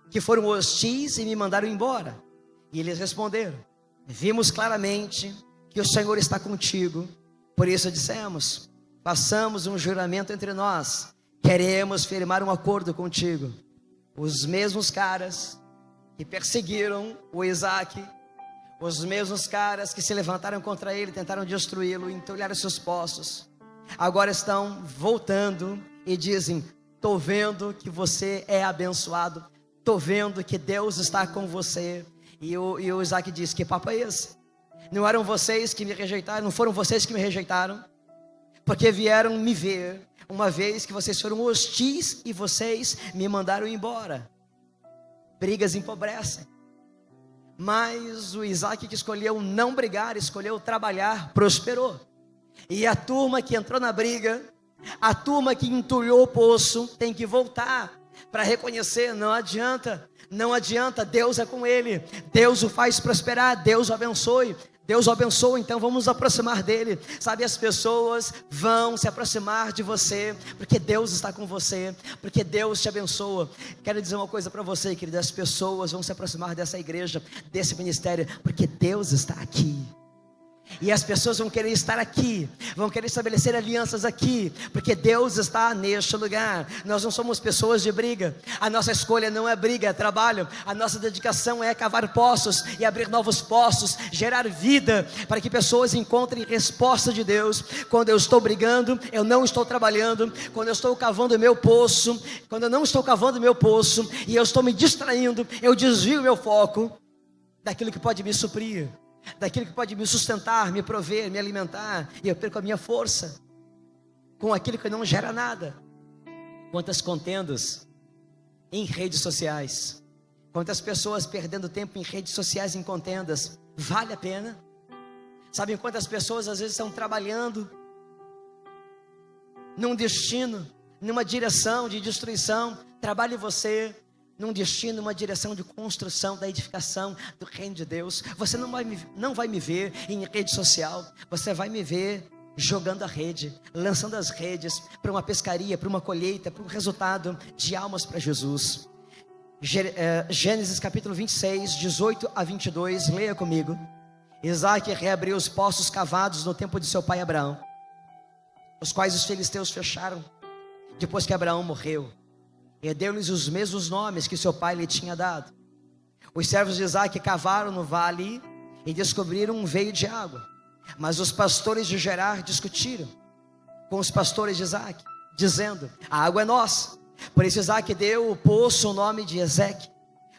que foram hostis e me mandaram embora. E eles responderam: vimos claramente que o Senhor está contigo, por isso dissemos: façamos um juramento entre nós, queremos firmar um acordo contigo. Os mesmos caras que perseguiram o Isaac, os mesmos caras que se levantaram contra ele, tentaram destruí-lo, entulharam seus poços, agora estão voltando e dizem: estou vendo que você é abençoado, estou vendo que Deus está com você. E o Isaac diz: que papo é esse? Não eram vocês que me rejeitaram, não foram vocês que me rejeitaram, porque vieram me ver, uma vez que vocês foram hostis e vocês me mandaram embora. Brigas empobrecem. Mas o Isaac, que escolheu não brigar, escolheu trabalhar, prosperou. E a turma que entrou na briga, a turma que entulhou o poço, tem que voltar para reconhecer: não adianta, não adianta, Deus é com ele, Deus o faz prosperar, Deus o abençoe. Deus o abençoa, então vamos nos aproximar dele. Sabe, as pessoas vão se aproximar de você, porque Deus está com você, porque Deus te abençoa. Quero dizer uma coisa para você, querida: as pessoas vão se aproximar dessa igreja, desse ministério, porque Deus está aqui. E as pessoas vão querer estar aqui, vão querer estabelecer alianças aqui, porque Deus está neste lugar. Nós não somos pessoas de briga. A nossa escolha não é briga, é trabalho. A nossa dedicação é cavar poços e abrir novos poços, gerar vida, para que pessoas encontrem resposta de Deus. Quando eu estou brigando, eu não estou trabalhando. Quando eu estou cavando o meu poço, quando eu não estou cavando o meu poço e eu estou me distraindo, eu desvio o meu foco daquilo que pode me suprir, daquilo que pode me sustentar, me prover, me alimentar, e eu perco a minha força com aquilo que não gera nada. Quantas contendas em redes sociais, quantas pessoas perdendo tempo em redes sociais, em contendas. Vale a pena? Sabem quantas pessoas às vezes estão trabalhando num destino, numa direção de destruição? Trabalhe você num destino, numa direção de construção, da edificação do reino de Deus. Você não vai me ver em rede social, você vai me ver jogando a rede, lançando as redes para uma pescaria, para uma colheita, para um resultado de almas para Jesus. Gênesis capítulo 26, 18 a 22, leia comigo. Isaac reabriu os poços cavados no tempo de seu pai Abraão, os quais os filisteus fecharam, depois que Abraão morreu, e deu-lhes os mesmos nomes que seu pai lhe tinha dado. Os servos de Isaac cavaram no vale e descobriram um veio de água, mas os pastores de Gerar discutiram com os pastores de Isaac, dizendo: a água é nossa. Por isso Isaac deu o poço o nome de Ezeque,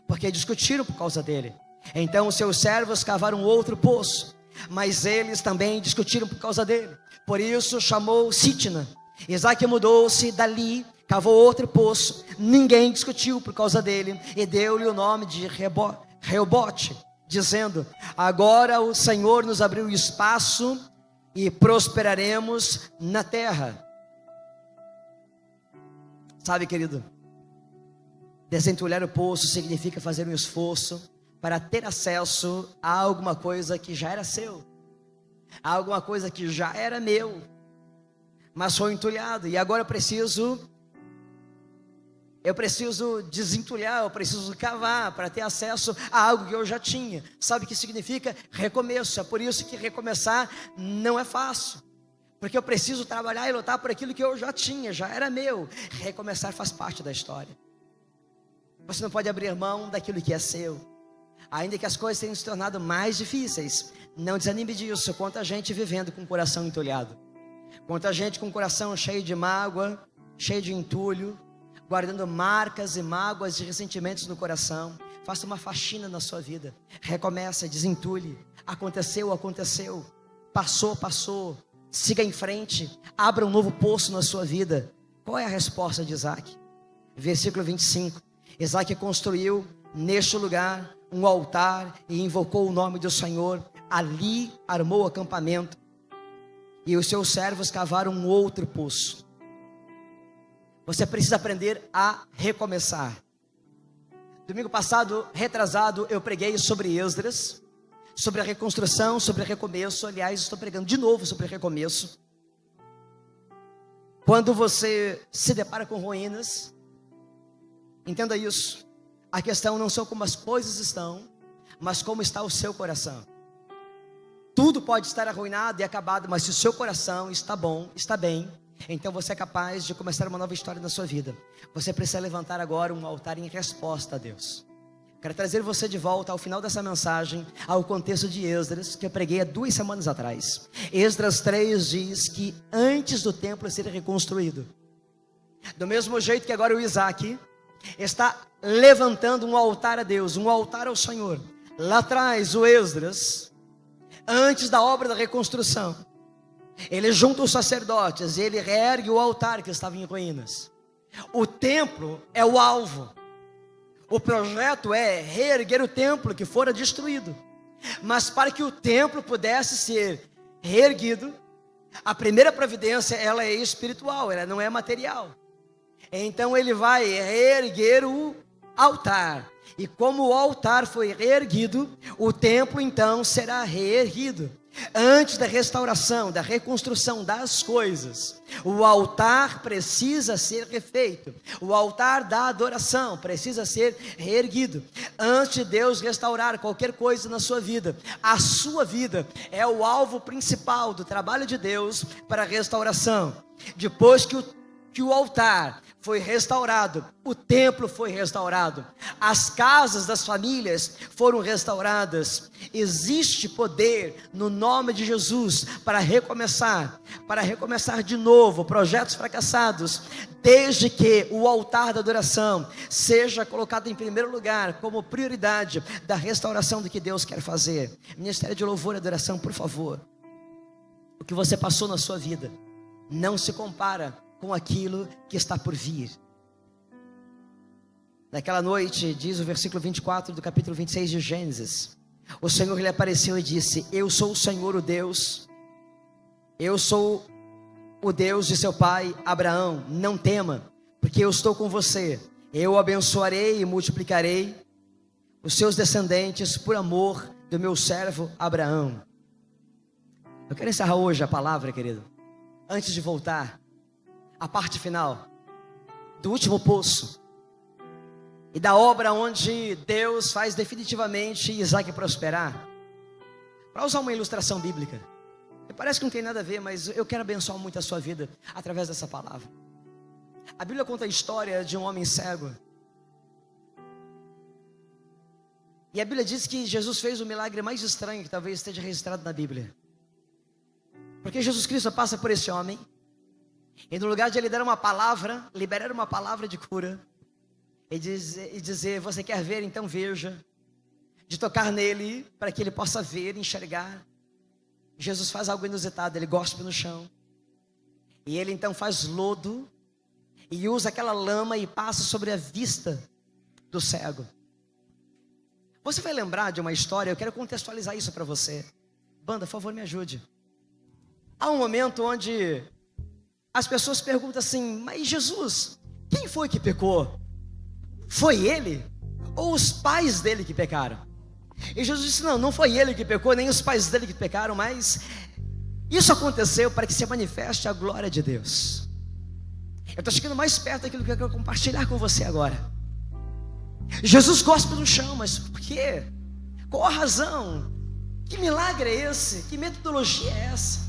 porque discutiram por causa dele. Então os seus servos cavaram outro poço, mas eles também discutiram por causa dele. Por isso chamou Sitna. Isaac mudou-se dali, cavou outro poço, ninguém discutiu por causa dele, e deu-lhe o nome de Reobote, dizendo: agora o Senhor nos abriu espaço e prosperaremos na terra. Sabe, querido, desentulhar o poço significa fazer um esforço para ter acesso a alguma coisa que já era seu, a alguma coisa que já era meu, mas foi entulhado, e agora eu preciso desentulhar, eu preciso cavar para ter acesso a algo que eu já tinha. Sabe o que significa? Recomeço. É por isso que recomeçar não é fácil, porque eu preciso trabalhar e lutar por aquilo que eu já tinha, já era meu. Recomeçar faz parte da história. Você não pode abrir mão daquilo que é seu, ainda que as coisas tenham se tornado mais difíceis. Não desanime disso. Quanta gente vivendo com o coração entulhado, quanta gente com o coração cheio de mágoa, cheio de entulho, guardando marcas e mágoas e ressentimentos no coração. Faça uma faxina na sua vida, recomeça, desentulhe. Aconteceu, passou, siga em frente, abra um novo poço na sua vida. Qual é a resposta de Isaac? Versículo 25, Isaac construiu neste lugar um altar e invocou o nome do Senhor. Ali armou acampamento, e os seus servos cavaram um outro poço. Você precisa aprender a recomeçar. Domingo passado, retrasado, eu preguei sobre Esdras, sobre a reconstrução, sobre recomeço. Aliás, estou pregando de novo sobre recomeço. Quando você se depara com ruínas, entenda isso. A questão não são como as coisas estão, mas como está o seu coração. Tudo pode estar arruinado e acabado, mas se o seu coração está bom, está bem, então você é capaz de começar uma nova história na sua vida. Você precisa levantar agora um altar em resposta a Deus. Quero trazer você de volta ao final dessa mensagem ao contexto de Esdras, que eu preguei há 2 semanas atrás. Esdras 3 diz que antes do templo ser reconstruído, do mesmo jeito que agora o Isaac está levantando um altar a Deus, um altar ao Senhor, lá atrás o Esdras, antes da obra da reconstrução, ele junta os sacerdotes, ele reergue o altar que estava em ruínas. O templo é o alvo. O projeto é reerguer o templo que fora destruído. Mas para que o templo pudesse ser reerguido, a primeira providência, ela é espiritual, ela não é material. Então ele vai reerguer o altar. E como o altar foi reerguido, o templo então será reerguido. Antes da restauração, da reconstrução das coisas, o altar precisa ser refeito. O altar da adoração precisa ser reerguido. Antes de Deus restaurar qualquer coisa na sua vida, a sua vida é o alvo principal do trabalho de Deus para a restauração. Depois que o altar foi restaurado, o templo foi restaurado, as casas das famílias foram restauradas. Existe poder no nome de Jesus para recomeçar de novo projetos fracassados, desde que o altar da adoração seja colocado em primeiro lugar como prioridade da restauração do que Deus quer fazer. Ministério de Louvor e Adoração, por favor. O que você passou na sua vida não se compara com aquilo que está por vir. Naquela noite, diz o versículo 24 do capítulo 26 de Gênesis, o Senhor lhe apareceu e disse: eu sou o Senhor, o Deus, eu sou o Deus de seu pai Abraão, não tema, porque eu estou com você, eu o abençoarei e multiplicarei os seus descendentes por amor do meu servo Abraão. Eu quero encerrar hoje a palavra, querido, antes de voltar à parte final do último poço e da obra onde Deus faz definitivamente Isaac prosperar, para usar uma ilustração bíblica. Parece que não tem nada a ver, mas eu quero abençoar muito a sua vida através dessa palavra. A Bíblia conta a história de um homem cego. E a Bíblia diz que Jesus fez o milagre mais estranho que talvez esteja registrado na Bíblia. Porque Jesus Cristo passa por esse homem, e no lugar de ele dar uma palavra, liberar uma palavra de cura, e dizer, você quer ver? Então veja. De tocar nele, para que ele possa ver, enxergar. Jesus faz algo inusitado, ele gospe no chão. E ele então faz lodo, e usa aquela lama e passa sobre a vista do cego. Você vai lembrar de uma história, eu quero contextualizar isso para você. Banda, por favor, me ajude. Há um momento onde as pessoas perguntam assim, mas Jesus, quem foi que pecou? Foi ele? Ou os pais dele que pecaram? E Jesus disse, não foi ele que pecou, nem os pais dele que pecaram, mas isso aconteceu para que se manifeste a glória de Deus. Eu estou chegando mais perto daquilo que eu quero compartilhar com você agora. Jesus cospe no chão, mas por quê? Qual a razão? Que milagre é esse? Que metodologia é essa?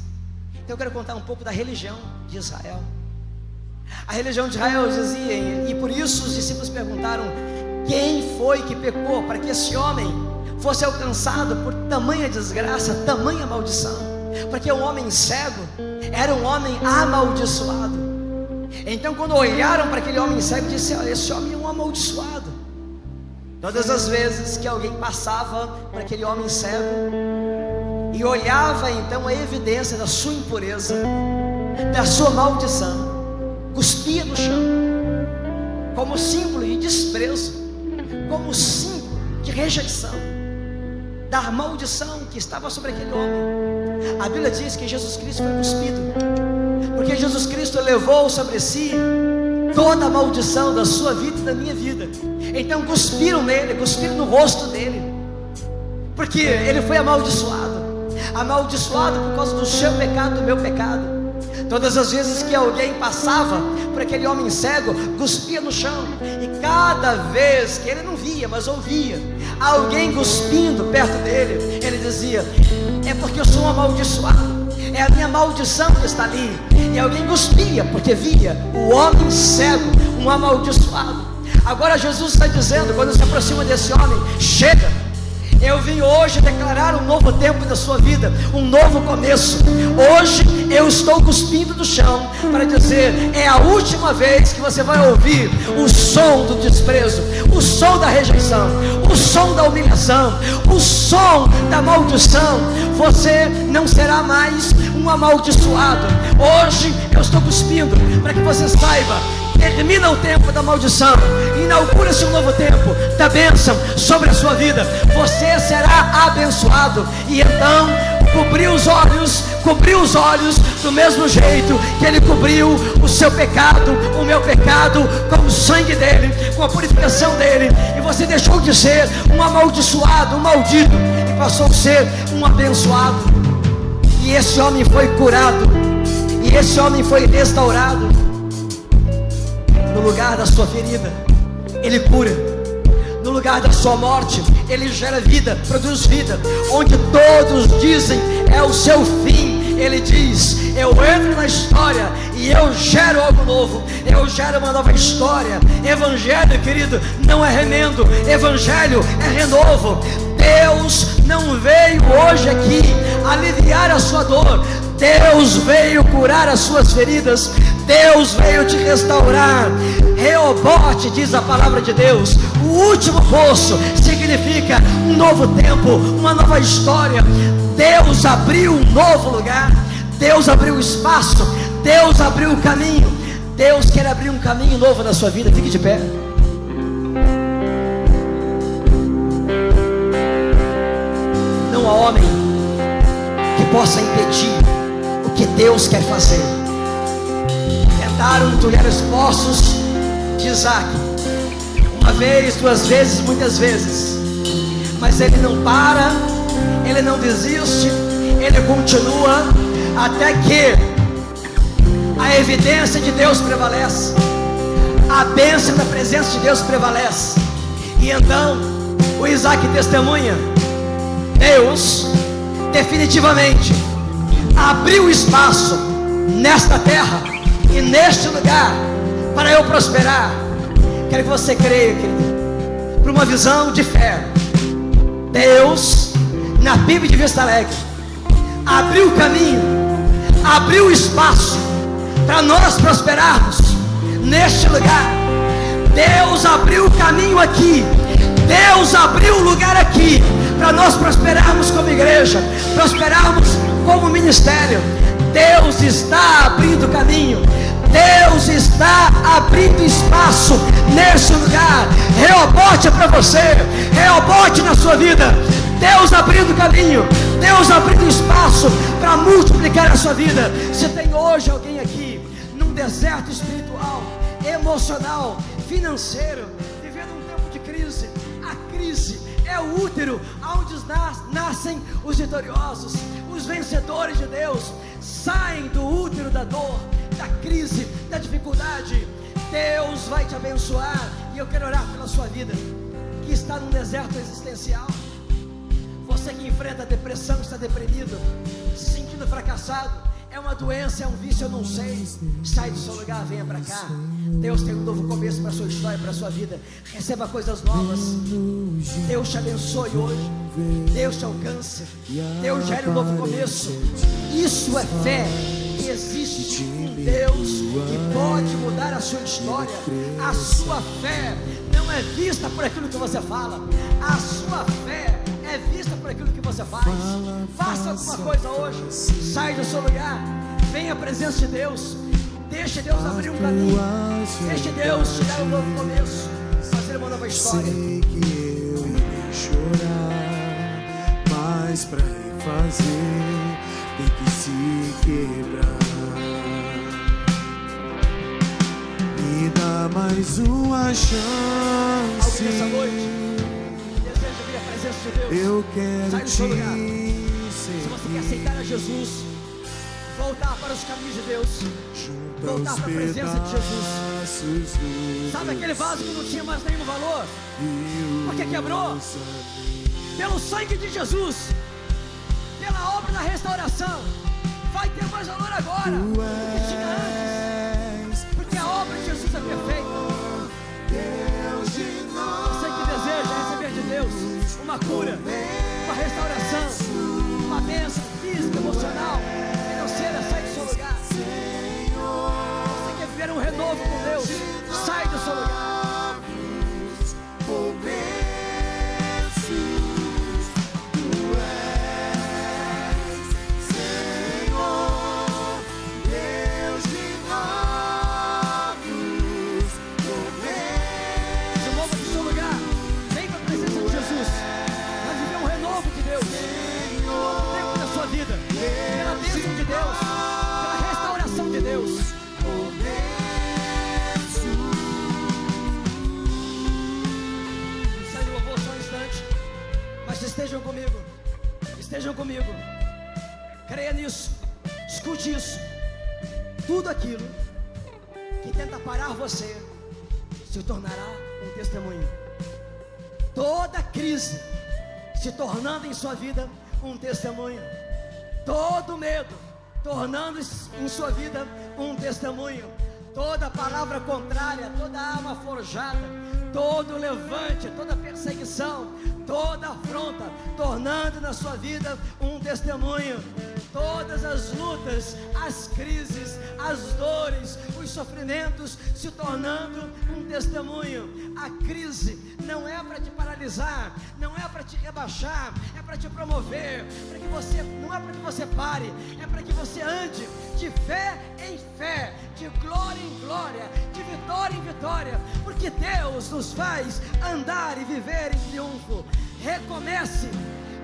Então eu quero contar um pouco da religião de Israel. A religião de Israel dizia, e por isso os discípulos perguntaram, quem foi que pecou para que esse homem fosse alcançado por tamanha desgraça, tamanha maldição? Porque um homem cego era um homem amaldiçoado. Então quando olharam para aquele homem cego, disseram, esse homem é um amaldiçoado. Todas as vezes que alguém passava para aquele homem cego e olhava então a evidência da sua impureza, da sua maldição, cuspia no chão, como símbolo de desprezo, como símbolo de rejeição da maldição que estava sobre aquele homem. A Bíblia diz que Jesus Cristo foi cuspido, porque Jesus Cristo levou sobre si toda a maldição da sua vida e da minha vida. Então cuspiram nele, cuspiram no rosto dele, porque ele foi amaldiçoado por causa do seu pecado, do meu pecado. Todas as vezes que alguém passava por aquele homem cego, cuspia no chão, e cada vez que ele não via, mas ouvia alguém cuspindo perto dele, ele dizia, é porque eu sou um amaldiçoado, é a minha maldição que está ali. E alguém cuspia porque via o homem cego, um amaldiçoado. Agora Jesus está dizendo, quando se aproxima desse homem, chega, eu vim hoje declarar um novo tempo da sua vida, um novo começo. Hoje eu estou cuspindo do chão para dizer, é a última vez que você vai ouvir o som do desprezo, o som da rejeição, o som da humilhação, o som da maldição. Você não será mais um amaldiçoado. Hoje eu estou cuspindo para que você saiba, termina o tempo da maldição, inaugura-se um novo tempo da bênção sobre a sua vida. Você será abençoado. E então cobriu os olhos do mesmo jeito que ele cobriu o seu pecado, o meu pecado, com o sangue dele, com a purificação dele. E você deixou de ser um amaldiçoado, um maldito, e passou a ser um abençoado. E esse homem foi curado, e esse homem foi restaurado. No lugar da sua ferida, ele cura. No lugar da sua morte, ele gera vida, produz vida. Onde todos dizem é o seu fim, ele diz, eu entro na história e eu gero algo novo, eu gero uma nova história. Evangelho, querido, não é remendo, evangelho é renovo. Deus não veio hoje aqui aliviar a sua dor, Deus veio curar as suas feridas, Deus veio te restaurar. Reobote, diz a palavra de Deus, o último poço significa um novo tempo, uma nova história. Deus abriu um novo lugar, Deus abriu o espaço, Deus abriu o caminho. Deus quer abrir um caminho novo na sua vida. Fique de pé. Não há homem que possa impedir o que Deus quer fazer. Tentaram entulhar os poços de Isaac, Uma vez, duas vezes, muitas vezes. Mas Ele não para, Ele não desiste, Ele continua até que a evidência de Deus prevalece, a bênção da presença de Deus prevalece. E então o Isaac testemunha: Deus definitivamente abriu espaço nesta terra e neste lugar para eu prosperar. Quero que você creia, querido, para uma visão de fé. Deus, na Bíblia de Vista Alegre, abriu o caminho, abriu o espaço para nós prosperarmos neste lugar. Deus abriu o caminho aqui, Deus abriu o lugar aqui para nós prosperarmos como igreja, prosperarmos como ministério. Deus está abrindo o caminho, Deus está abrindo espaço nesse lugar. Reobote é para você, Reobote na sua vida. Deus abrindo o caminho, Deus abrindo espaço para multiplicar a sua vida. Se tem hoje alguém aqui num deserto espiritual, emocional, financeiro, vivendo um tempo de crise, a crise é o útero onde nascem os vitoriosos, os vencedores de Deus. Saem do útero da dor, da crise, da dificuldade. Deus vai te abençoar. E eu quero orar pela sua vida que está num deserto existencial. Você que enfrenta a depressão, está deprimido, se sentindo fracassado, é uma doença, é um vício, eu não sei. Sai do seu lugar, venha para cá. Deus tem um novo começo para a sua história, para a sua vida. Receba coisas novas. Deus te abençoe hoje, Deus te alcance, Deus gere um novo começo. Isso é fé. Que existe um Deus que pode mudar a sua história. A sua fé não é vista por aquilo que você fala, a sua fé é vista por aquilo que você faz. Faça alguma coisa hoje. Sai do seu lugar, venha à presença de Deus. Deixe Deus abrir um caminho, deixe Deus te dar um novo começo, fazer uma nova história. Sei que eu irei chorar, mas pra refazer tem que se quebrar. Me dá mais uma chance. Alguém nessa noite deseja vir à presença de Deus? Eu quero sai do te seu lugar. seguir. Se você quer aceitar a Jesus, voltar para os caminhos de Deus, voltar para a presença de Jesus. Sabe aquele vaso que não tinha mais nenhum valor? Porque quebrou? Pelo sangue de Jesus, pela obra da restauração, vai ter mais valor agora do que tinha antes. Porque a obra de Jesus é perfeita. Você que deseja receber de Deus uma cura, uma restauração, uma bênção física, emocional, financeira, sai do seu lugar. Você quer viver um renovo com Deus, sai do seu lugar. Pela bênção de Deus, pela restauração de Deus. Sai do louvor só um instante, mas estejam comigo, creia nisso, escute isso. Tudo aquilo que tenta parar você se tornará um testemunho. Toda crise se tornando em sua vida um testemunho. Todo medo tornando em sua vida um testemunho. Toda palavra contrária, toda arma forjada, todo levante, toda perseguição, toda afronta, tornando na sua vida um testemunho. Todas as lutas, as crises, as dores, os sofrimentos se tornando um testemunho. A crise não é para te paralisar, não é para te rebaixar, é para te promover, não é para que você pare, é para que você ande de fé em fé, de glória em glória, de vitória em vitória, porque Deus nos faz andar e viver em triunfo. Recomece,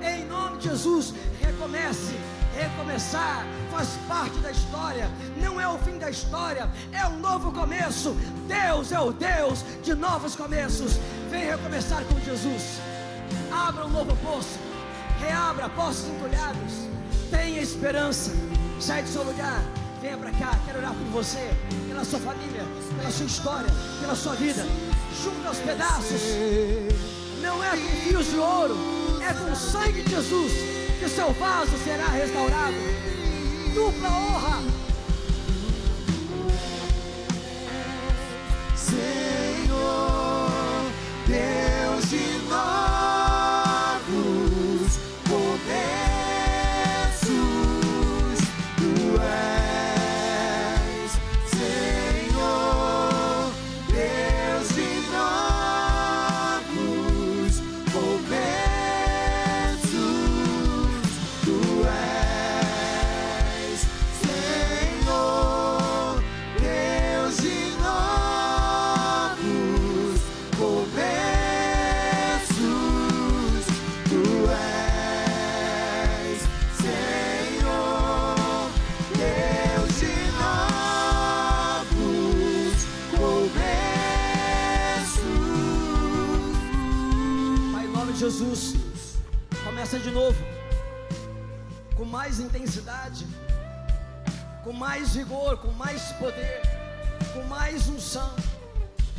Em nome de Jesus, recomece. Recomeçar faz parte da história, não é o fim da história, é um novo começo. Deus é o Deus de novos começos. Vem recomeçar com Jesus. Abra um novo poço, reabra poços entulhados. Tenha esperança. Sai do seu lugar, venha para cá. Quero orar por você, pela sua família, pela sua história, pela sua vida. Junta os pedaços. Não é com fios de ouro, é com o sangue de Jesus que o seu vaso será restaurado. Dupla honra. Senhor, Deus de novos começos, Tu és. Senhor, Deus de novos começos, Tu és. Senhor, Deus de novos começos, Tu és. Senhor, Deus de novos começos. Pai, em nome de Jesus, começa de novo, com mais intensidade, com mais vigor, com mais poder, com mais unção,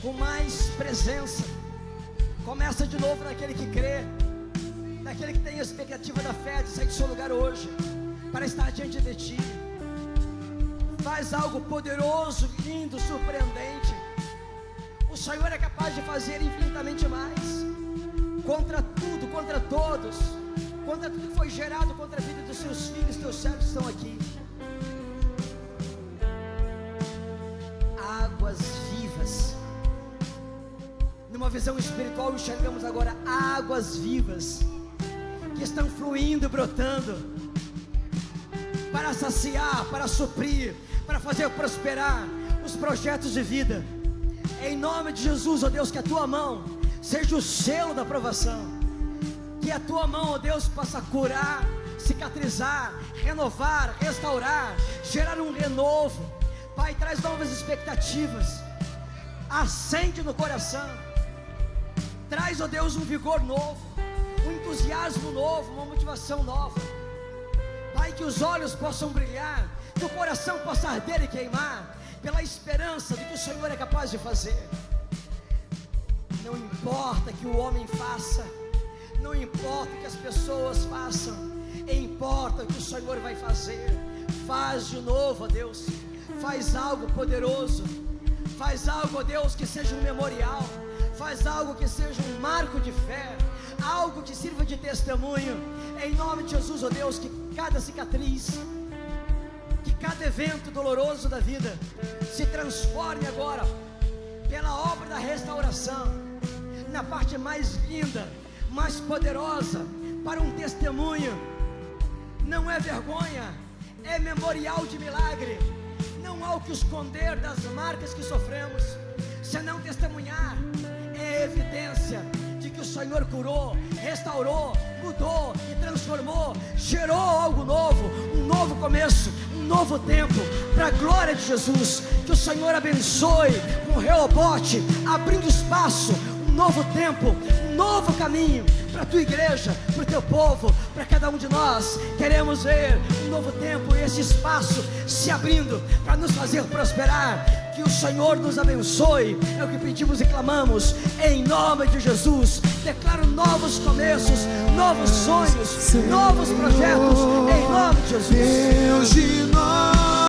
com mais presença. Começa de novo naquele que crê, naquele que tem a expectativa da fé de sair do seu lugar hoje, para estar diante de Ti. Faz algo poderoso, lindo, surpreendente. O Senhor é capaz de fazer infinitamente mais, contra tudo, contra todos, contra tudo que foi gerado, contra a vida dos seus filhos, teus servos estão aqui. Águas vivas. Numa visão espiritual, enxergamos agora águas vivas que estão fluindo, brotando, para saciar, para suprir, para fazer prosperar os projetos de vida. Em nome de Jesus, ó Deus, que a Tua mão seja o selo da aprovação, que a Tua mão, ó Deus, possa curar, cicatrizar, renovar, restaurar, gerar um renovo. Pai, traz novas expectativas, acende no coração, traz, ó Deus, um vigor novo, um entusiasmo novo, uma motivação nova. Pai, que os olhos possam brilhar, que o coração possa arder e queimar, pela esperança de que o Senhor é capaz de fazer. Não importa que o homem faça, não importa que as pessoas façam, importa o que o Senhor vai fazer. Faz de novo, ó Deus, faz algo poderoso, faz algo, ó Deus, que seja um memorial, faz algo que seja um marco de fé, algo que sirva de testemunho. Em nome de Jesus, ó Deus, que cada cicatriz, que cada evento doloroso da vida se transforme agora, pela obra da restauração, na parte mais linda, mais poderosa, para um testemunho. Não é vergonha, é memorial de milagre. Não há o que esconder das marcas que sofremos, senão testemunhar. É evidência de que o Senhor curou, restaurou, mudou e transformou, gerou algo novo, um novo começo, um novo tempo, para a glória de Jesus. Que o Senhor abençoe com Reobote, abrindo espaço, um novo tempo, um novo caminho para a tua igreja, para o teu povo, para cada um de nós. Queremos ver um novo tempo, esse espaço se abrindo para nos fazer prosperar. Que o Senhor nos abençoe, é o que pedimos e clamamos, em nome de Jesus. Declaro novos começos, novos sonhos, novos projetos, em nome de Jesus. Deus de